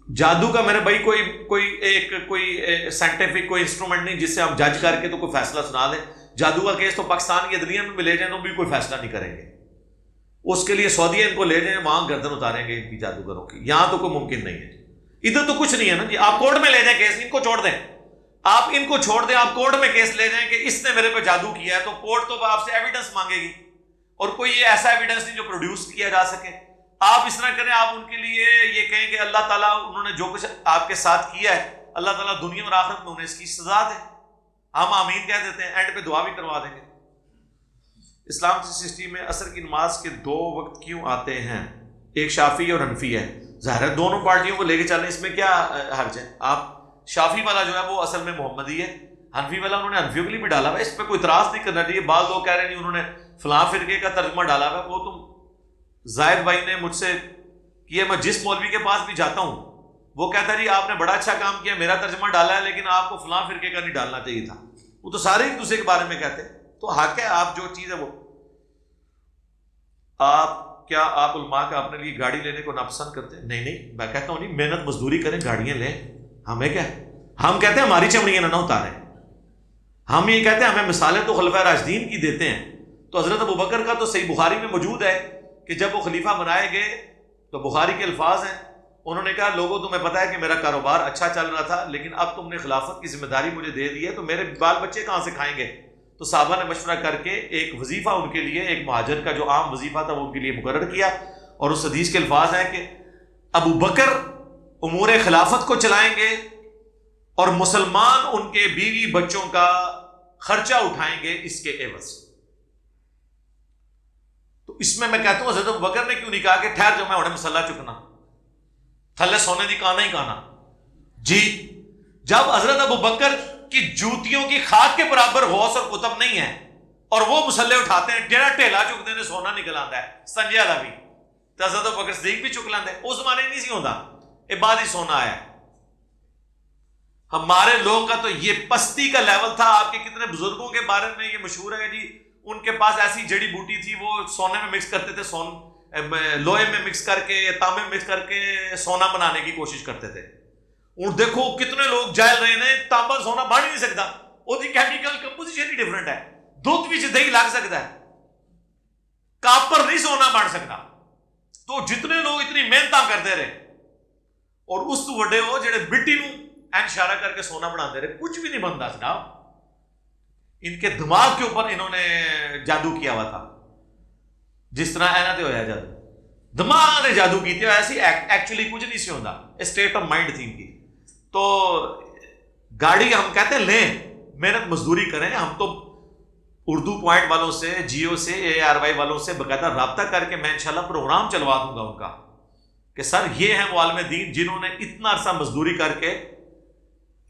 A: جادو کا میرے بھائی کوئی سائنٹیفک کوئی انسٹرومنٹ نہیں جس سے ہم جج کر کے تو کوئی فیصلہ سنا دیں. جادو کا کیس تو پاکستان کی عدلیہ میں لے جائیں تو بھی کوئی فیصلہ نہیں کریں گے. اس کے لیے سعودیہ ان کو لے جائیں، وہاں گردن اتاریں گے ان کی جادوگروں کی. یہاں تو کوئی ممکن نہیں ہے، ادھر تو کچھ نہیں ہے نا جی. آپ کورٹ میں لے جائیں کیس، ان کو چھوڑ دیں، آپ ان کو چھوڑ دیں، آپ کورٹ میں کیس لے جائیں کہ اس نے میرے پہ جادو کیا ہے، تو کورٹ تو آپ سے ایویڈنس مانگے گی، اور کوئی یہ ایسا ایویڈنس نہیں جو پروڈیوس کیا جا سکے. آپ اس طرح کریں، آپ ان کے لیے یہ کہیں کہ اللہ تعالیٰ انہوں نے جو کچھ آپ کے ساتھ کیا ہے اللہ تعالیٰ دنیا اور آخرت میں انہیں اس کی سزا دے. ہم آمین کہہ دیتے ہیں، اینڈ پہ دعا بھی کروا دیں گے. اسلام سسٹم میں عصر کی نماز کے 2 وقت کیوں آتے ہیں؟ ایک شافعی اور حنفی ہے. ظاہر ہے دونوں پارٹیوں کو لے کے چلیں، اس میں کیا حرج ہے؟ آپ شافعی والا جو ہے وہ اصل میں محمدی ہے، حنفی والا انہوں نے حنفیوں کے لیے بھی ڈالا ہوا ہے، اس پہ کوئی اعتراض نہیں کرنا چاہیے. بعض لوگ کہہ رہے ہیں انہوں نے فلاں فرقے کا ترجمہ ڈالا ہوا ہے. وہ تم زاہد بھائی نے مجھ سے کیا، میں جس مولوی کے پاس بھی جاتا ہوں وہ کہتا ہے جی آپ نے بڑا اچھا کام کیا، میرا ترجمہ ڈالا ہے لیکن آپ کو فلاں فرقے کا نہیں ڈالنا چاہیے تھا. وہ تو سارے ایک دوسرے کے بارے میں کہتے ہیں، تو حق ہے آپ جو چیز ہے وہ. آپ علماء کا اپنے لیے گاڑی لینے کو ناپسند کرتے ہیں؟ نہیں، میں کہتا ہوں نہیں، محنت مزدوری کریں، گاڑیاں لیں. ہمیں کیا، ہم کہتے ہیں ہماری چمڑیاں نہ اتاریں. ہم یہ کہتے ہیں ہمیں مثالیں تو خلفائے راشدین کی دیتے ہیں. تو حضرت ابوبکر کا تو صحیح بخاری میں موجود ہے کہ جب وہ خلیفہ بنائے گئے تو بخاری کے الفاظ ہیں، انہوں نے کہا لوگوں تمہیں پتا ہے کہ میرا کاروبار اچھا چل رہا تھا لیکن اب تم نے خلافت کی ذمہ داری مجھے دے دی ہے تو میرے بال بچے کہاں سے کھائیں گے؟ تو صحابہ نے مشورہ کر کے ایک وظیفہ ان کے لیے، ایک مہاجر کا جو عام وظیفہ تھا وہ ان کے لیے مقرر کیا. اور اس حدیث کے الفاظ ہیں کہ ابو بکر امور خلافت کو چلائیں گے اور مسلمان ان کے بیوی بچوں کا خرچہ اٹھائیں گے اس کے عوض. تو اس میں کہتا ہوں حضرت ابوبکر نے کیوں نہیں کہا کہ ٹھہر جو میں انہیں مسلح چکنا تھلے سونے دی کانا ہی کانا جی. جب حضرت ابوبکر کی جوتیوں کی خاک کے برابر غوث اور قطب نہیں ہے اور وہ مسلے اٹھاتے ہیں جہاں ٹھیلا چکتے ہیں سونا نکل آتا ہے سنجے والا بھی تو حضرت ابوبکر صدیق بھی چک لیندے. اس زمانے نہیں سی ہوتا, یہ بعد ہی سونا آیا. ہمارے لوگوں کا تو یہ پستی کا لیول تھا. آپ کے کتنے بزرگوں کے بارے میں یہ مشہور ہے جی, ان کے پاس ایسی جڑی بوٹی تھی وہ سونے میں مکس کرتے تھے, لوہے میں مکس کر کے, تانبے میں مکس کر کے سونا بنانے کی کوشش کرتے تھے. اور دیکھو کتنے لوگ جائل رہے ہیں, تانبا سونا بن ہی نہیں سکتا, وہ کیمیکل کمپوزیشن ہی ڈفرنٹ ہے. دودھ بھی دہی لگ سکتا ہے, کاپر نہیں سونا بن سکتا. تو جتنے لوگ اتنی محنت کرتے رہے اور اس تو وڈے ہو جڑے مٹی نو اشارہ کر کے سونا بناتے رہے, کچھ بھی نہیں بنتا جناب. ان کے دماغ کے اوپر انہوں نے جادو کیا ہوا تھا, جس طرح اینا تے ہویا جادو, دماغ نے جادو کیتے ہوئے. ایسی ایکچولی کچھ نہیں سی ہوتا, اسٹیٹ آف مائنڈ تھی ان کی. تو گاڑی ہم کہتے ہیں لیں, محنت مزدوری کریں. ہم تو اردو پوائنٹ والوں سے, جیو سے, ARY والوں سے باقاعدہ رابطہ کر کے میں انشاءاللہ پروگرام چلوا دوں گا ان کا کہ سر یہ ہیں وہ عالم دین جنہوں نے اتنا عرصہ مزدوری کر کے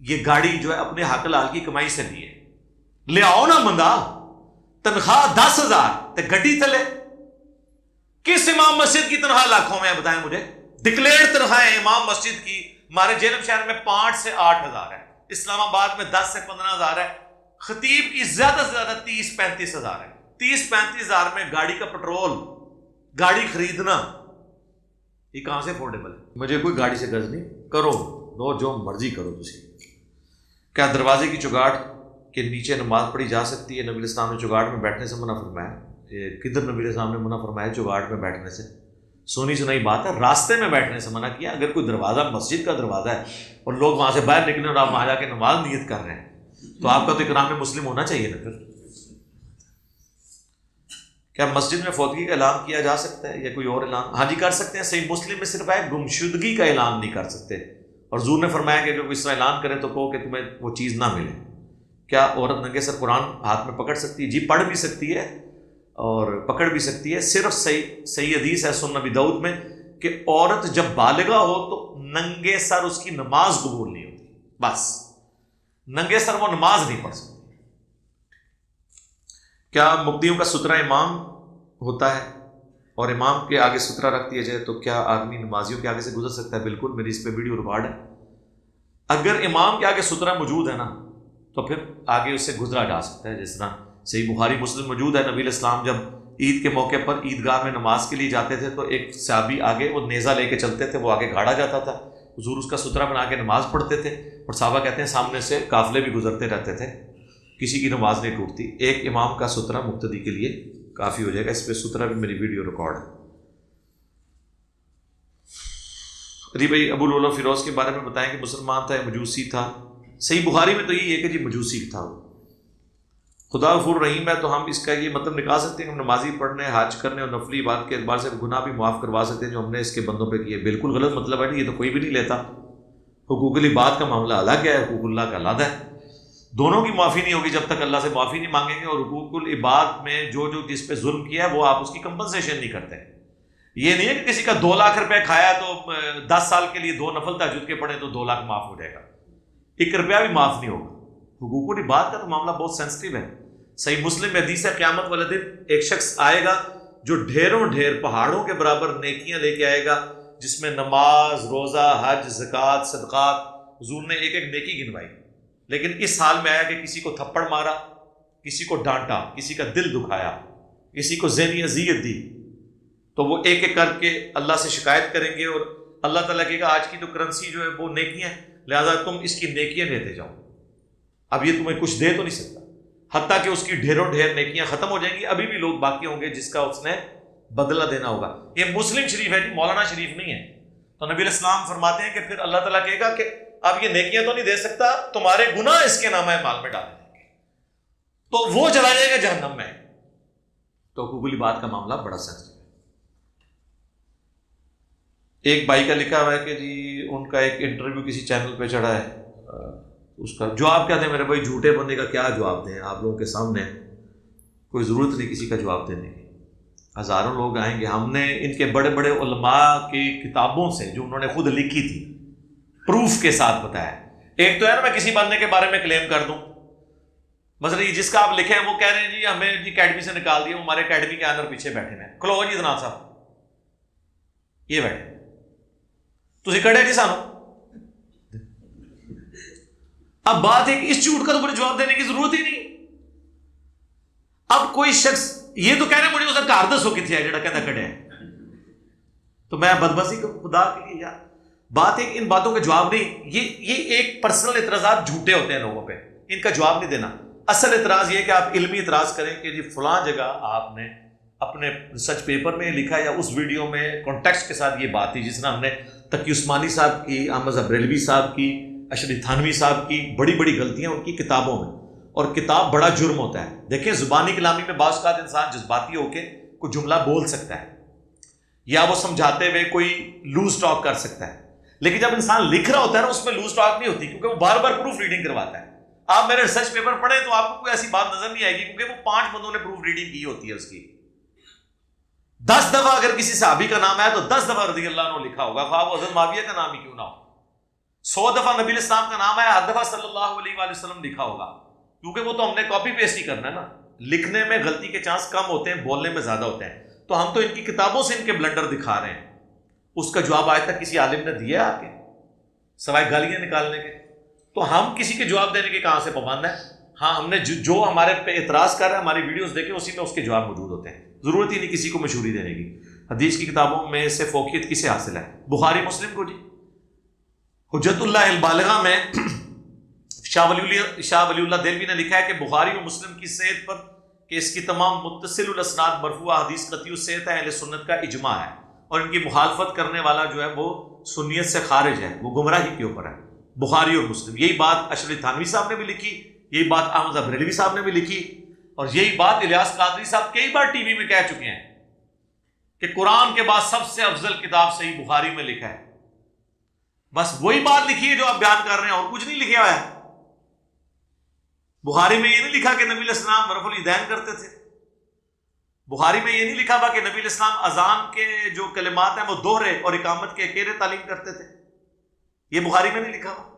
A: یہ گاڑی جو ہے اپنے حق لال کی کمائی سے لی ہے. لے آؤ نا بندہ, تنخواہ 10,000 تے گڈی تلے. کس امام مسجد کی تنخواہ لاکھوں میں بتائیں مجھے؟ ڈکلیئر تنخواہ امام مسجد کی ہمارے جہلم شہر میں 5 سے 8,000 ہے, اسلام آباد میں 10 سے 15,000 ہے, خطیب کی زیادہ سے زیادہ 30-35,000 ہے. 30-35,000 میں گاڑی کا پٹرول, گاڑی خریدنا, یہ کہاں سے افورڈیبل ہے؟ مجھے کوئی گاڑی سے غرض نہیں, کرو دو جو مرضی کرو تسی. کیا دروازے کی چگاٹ کے نیچے نماز پڑھی جا سکتی ہے؟ نبی اسلام نے چگاٹ میں بیٹھنے سے منع فرمایا. کدھر نبی اسلام نے منع فرمایا چگاٹ میں بیٹھنے سے؟ سنی سنائی بات ہے, راستے میں بیٹھنے سے منع کیا. اگر کوئی دروازہ مسجد کا دروازہ ہے اور لوگ وہاں سے باہر نکلے اور آپ وہاں جا کے نماز نیت کر رہے ہیں تو آپ کا تو اکرام مسلم ہونا چاہیے نا. پھر کیا مسجد میں فوتگی کا اعلان کیا جا سکتا ہے یا کوئی اور اعلان؟ ہاں جی کر سکتے ہیں. صحیح مسلم میں صرف ہے گمشدگی کا اعلان نہیں کر سکتے, اور حضور نے فرمایا کہ اگر کوئی اس طرح اعلان کرے تو کہو کہ تمہیں وہ چیز نہ ملے. کیا عورت ننگے سر قرآن ہاتھ میں پکڑ سکتی ہے؟ جی پڑھ بھی سکتی ہے اور پکڑ بھی سکتی ہے. صرف صحیح حدیث ہے سنن نبی داؤد میں کہ عورت جب بالغہ ہو تو ننگے سر اس کی نماز قبول نہیں ہوتی. بس ننگے سر وہ نماز نہیں پڑھ سکتی. کیا مقتدیوں کا سترہ امام ہوتا ہے اور امام کے آگے سترہ رکھ دیا جائے تو کیا آدمی نمازیوں کے آگے سے گزر سکتا ہے؟ بالکل, میری اس پہ ویڈیو ریکارڈ ہے. اگر امام کے آگے سترہ موجود ہے نا تو پھر آگے اس سے گزرا جا سکتا ہے. جس طرح صحیح بخاری مسلم موجود ہے, نبی اسلام جب عید کے موقع پر عیدگاہ میں نماز کے لیے جاتے تھے تو ایک صحابی آگے وہ نیزہ لے کے چلتے تھے, وہ آگے گھاڑا جاتا تھا, حضور اس کا سترہ بنا کے نماز پڑھتے تھے, اور صحابہ کہتے ہیں سامنے سے قافلے بھی گزرتے رہتے تھے, کسی کی نماز نہیں ٹوٹتی. ایک امام کا سترہ مقتدی کے لیے کافی ہو جائے گا. اس پہ سترہ بھی میری ویڈیو ریکارڈ ہے. ری بھائی ابو لولو فیروز کے بارے میں بتائیں کہ مسلمان تھا یا مجوسی تھا؟ صحیح بخاری میں تو یہی ہے کہ جی مجوسی تھا. خدا غفور رحیم ہے, تو ہم اس کا یہ مطلب نکال سکتے ہیں کہ ہم نمازی پڑھنے, حج کرنے اور نفلی عبادت کے اعتبار سے گناہ بھی معاف کروا سکتے ہیں جو ہم نے اس کے بندوں پہ کیے. بالکل غلط مطلب ہے, یہ تو کوئی بھی نہیں لیتا. حقوق العباد کا معاملہ الگ ہے, حقوق اللہ کا الگ ہے. دونوں کی معافی نہیں ہوگی جب تک اللہ سے معافی نہیں مانگیں گے. اور حقوق العباد میں جو جس پہ ظلم کیا ہے وہ آپ اس کی کمپنسیشن نہیں کرتے. یہ نہیں ہے کہ کسی کا 2 لاکھ روپے کھایا تو 10 سال کے لیے 2 نفل تہجد کے پڑھے تو 2 لاکھ معاف ہو جائے گا. 1 روپیہ بھی معاف نہیں ہوگا. حقوق العباد کا تو معاملہ بہت سینسٹیو ہے. صحیح مسلم میں حدیث ہے قیامت والے دن ایک شخص آئے گا جو ڈھیروں ڈھیر پہاڑوں کے برابر نیکیاں لے کے آئے گا, جس میں نماز, روزہ, حج, زکوٰۃ, صدقات, حضور نے ایک ایک نیکی گنوائی. لیکن اس حال میں آیا کہ کسی کو تھپڑ مارا, کسی کو ڈانٹا, کسی کا دل دکھایا, کسی کو ذہنی اذیت دی, تو وہ ایک ایک کر کے اللہ سے شکایت کریں گے. اور اللہ تعالیٰ کہے گا آج کی تو کرنسی جو ہے وہ نیکیاں ہیں, لہٰذا تم اس کی نیکیاں لیتے جاؤ. اب یہ تمہیں کچھ دے تو نہیں سکتا, حتیٰ کہ اس کی ڈھیروں ڈھیر نیکیاں ختم ہو جائیں گی, ابھی بھی لوگ باقی ہوں گے جس کا اس نے بدلہ دینا ہوگا. یہ مسلم شریف ہے جی, مولانا شریف نہیں ہے. تو نبی الاسلام فرماتے ہیں کہ پھر اللہ تعالیٰ کہے گا کہ اب یہ نیکیاں تو نہیں دے سکتا, تمہارے گناہ اس کے نامہ مال میں ڈالے جائیں گے, تو وہ چلا جائے گا جہنم میں. تو حقوق العباد کا معاملہ بڑا سینسٹیو ہے. ایک بھائی کا لکھا ہوا ہے کہ جی ان کا ایک انٹرویو کسی چینل پہ چڑھا ہے, اس کا جواب کیا دیں میرے بھائی؟ جھوٹے بندے کا کیا جواب دیں آپ لوگوں کے سامنے؟ کوئی ضرورت نہیں کسی کا جواب دینے کی. ہزاروں لوگ آئیں گے. ہم نے ان کے بڑے بڑے علماء کی کتابوں سے جو انہوں نے خود لکھی تھی پروف کے ساتھ بتایا. ایک تو ہے نا میں کسی بندے کے بارے میں کلیم کر دوں, مثلا یہ جس کا آپ لکھے ہیں وہ کہہ رہے ہیں جی ہمیں جی اکیڈمی سے نکال دیا، ہمارے اکیڈمی کے اندر پیچھے بیٹھے ہیں، کھلو جی جناب صاحب یہ بیٹھے تسی کڑے نہیں سانو. اب بات ہے کہ اس جھوٹ کا تو مجھے جواب دینے کی ضرورت ہی نہیں. اب کوئی شخص یہ تو کہہ رہے مجھے اسے گھر دسو کتنے ہے جڑا کہتا کڑے ہے، تو میں بدبسی کو خدا کے لیے یار بات ہے کہ ان باتوں کا جواب نہیں، یہ ایک پرسنل اعتراضات جھوٹے ہوتے ہیں لوگوں پہ، ان کا جواب نہیں دینا. اصل اعتراض یہ کہ آپ علمی اعتراض کریں کہ جی فلاں جگہ آپ نے اپنے ریسرچ پیپر میں لکھا یا اس ویڈیو میں کانٹیکسٹ کے ساتھ یہ بات تھی، جس طرح ہم نے تقی عثمانی صاحب کی، احمد بریلوی صاحب کی، اشرف تھانوی صاحب کی بڑی بڑی غلطیاں ان کی کتابوں میں، اور کتاب بڑا جرم ہوتا ہے. دیکھیں زبانی کلامی میں بعض اوقات انسان جذباتی ہو کے کوئی جملہ بول سکتا ہے یا وہ سمجھاتے ہوئے کوئی لوز ٹاک کر سکتا ہے، لیکن جب انسان لکھ رہا ہوتا ہے نا اس میں لوز ٹاک نہیں ہوتی، کیونکہ وہ بار بار پروف ریڈنگ کرواتا ہے. آپ میرے ریسرچ پیپر پڑھیں تو آپ کو کوئی ایسی بات نظر نہیں آئے گی، کیونکہ وہ 5 بندوں نے پروف ریڈنگ کی ہوتی ہے اس کی. 10 دفعہ اگر کسی صحابی کا نام ہے تو 10 دفعہ رضی اللہ عنہ لکھا ہوگا، خواہ وہ حضرت معاویہ کا نام ہی کیوں نہ ہو. 100 دفعہ نبی اسلام کا نام ہے، ہر دفعہ صلی اللہ علیہ وآلہ وسلم لکھا ہوگا، کیونکہ وہ تو ہم نے کاپی پیسٹ ہی کرنا ہے نا. لکھنے میں غلطی کے چانس کم ہوتے ہیں، بولنے میں زیادہ ہوتے ہیں. تو ہم تو ان کی کتابوں سے ان کے بلنڈر دکھا رہے ہیں. اس کا جواب آج تک کسی عالم نے دیا آ کے سوائے گالیاں نکالنے کے؟ تو ہم کسی کے جواب دینے کے کہاں سے پابند ہیں؟ ہاں ہم نے جو ہمارے پہ اعتراض کر رہا ہے ہماری ویڈیوز دیکھیں، اسی میں اس کے جواب موجود ہوتے ہیں. ضرورت ہی نہیں کسی کو مشہوری دینے کی. حدیث کی کتابوں میں سے فوقیت کسے حاصل ہے؟ بخاری مسلم کو. جی حجت اللہ البالغہ میں شاہ ولی اللہ دہلوی نے لکھا ہے کہ بخاری و مسلم کی صحت پر کہ اس کی تمام متصل الاسناد مرفوع حدیث قطعی الصحت ہے، اہل سنت کا اجماع ہے، اور ان کی مخالفت کرنے والا جو ہے وہ سنیت سے خارج ہے، وہ گمراہی کے اوپر ہے. بخاری اور مسلم. یہی بات اشرف تھانوی صاحب نے بھی لکھی، یہی بات احمد بریلوی صاحب نے بھی لکھی، اور یہی بات الیاس قادری صاحب کئی بار ٹی وی میں کہہ چکے ہیں کہ قرآن کے بعد سب سے افضل کتاب صحیح بخاری میں لکھا ہے. بس وہی بات لکھی ہے جو آپ بیان کر رہے ہیں، اور کچھ نہیں لکھا ہوا ہے. بخاری میں یہ نہیں لکھا کہ نبی علیہ السلام رفع الیدین کرتے تھے. بخاری میں یہ نہیں لکھا ہوا کہ نبی علیہ السلام اذان کے جو کلمات ہیں وہ دوہرے اور اقامت کے اکیلے تعلیم کرتے تھے. یہ بخاری میں نہیں لکھا ہوا.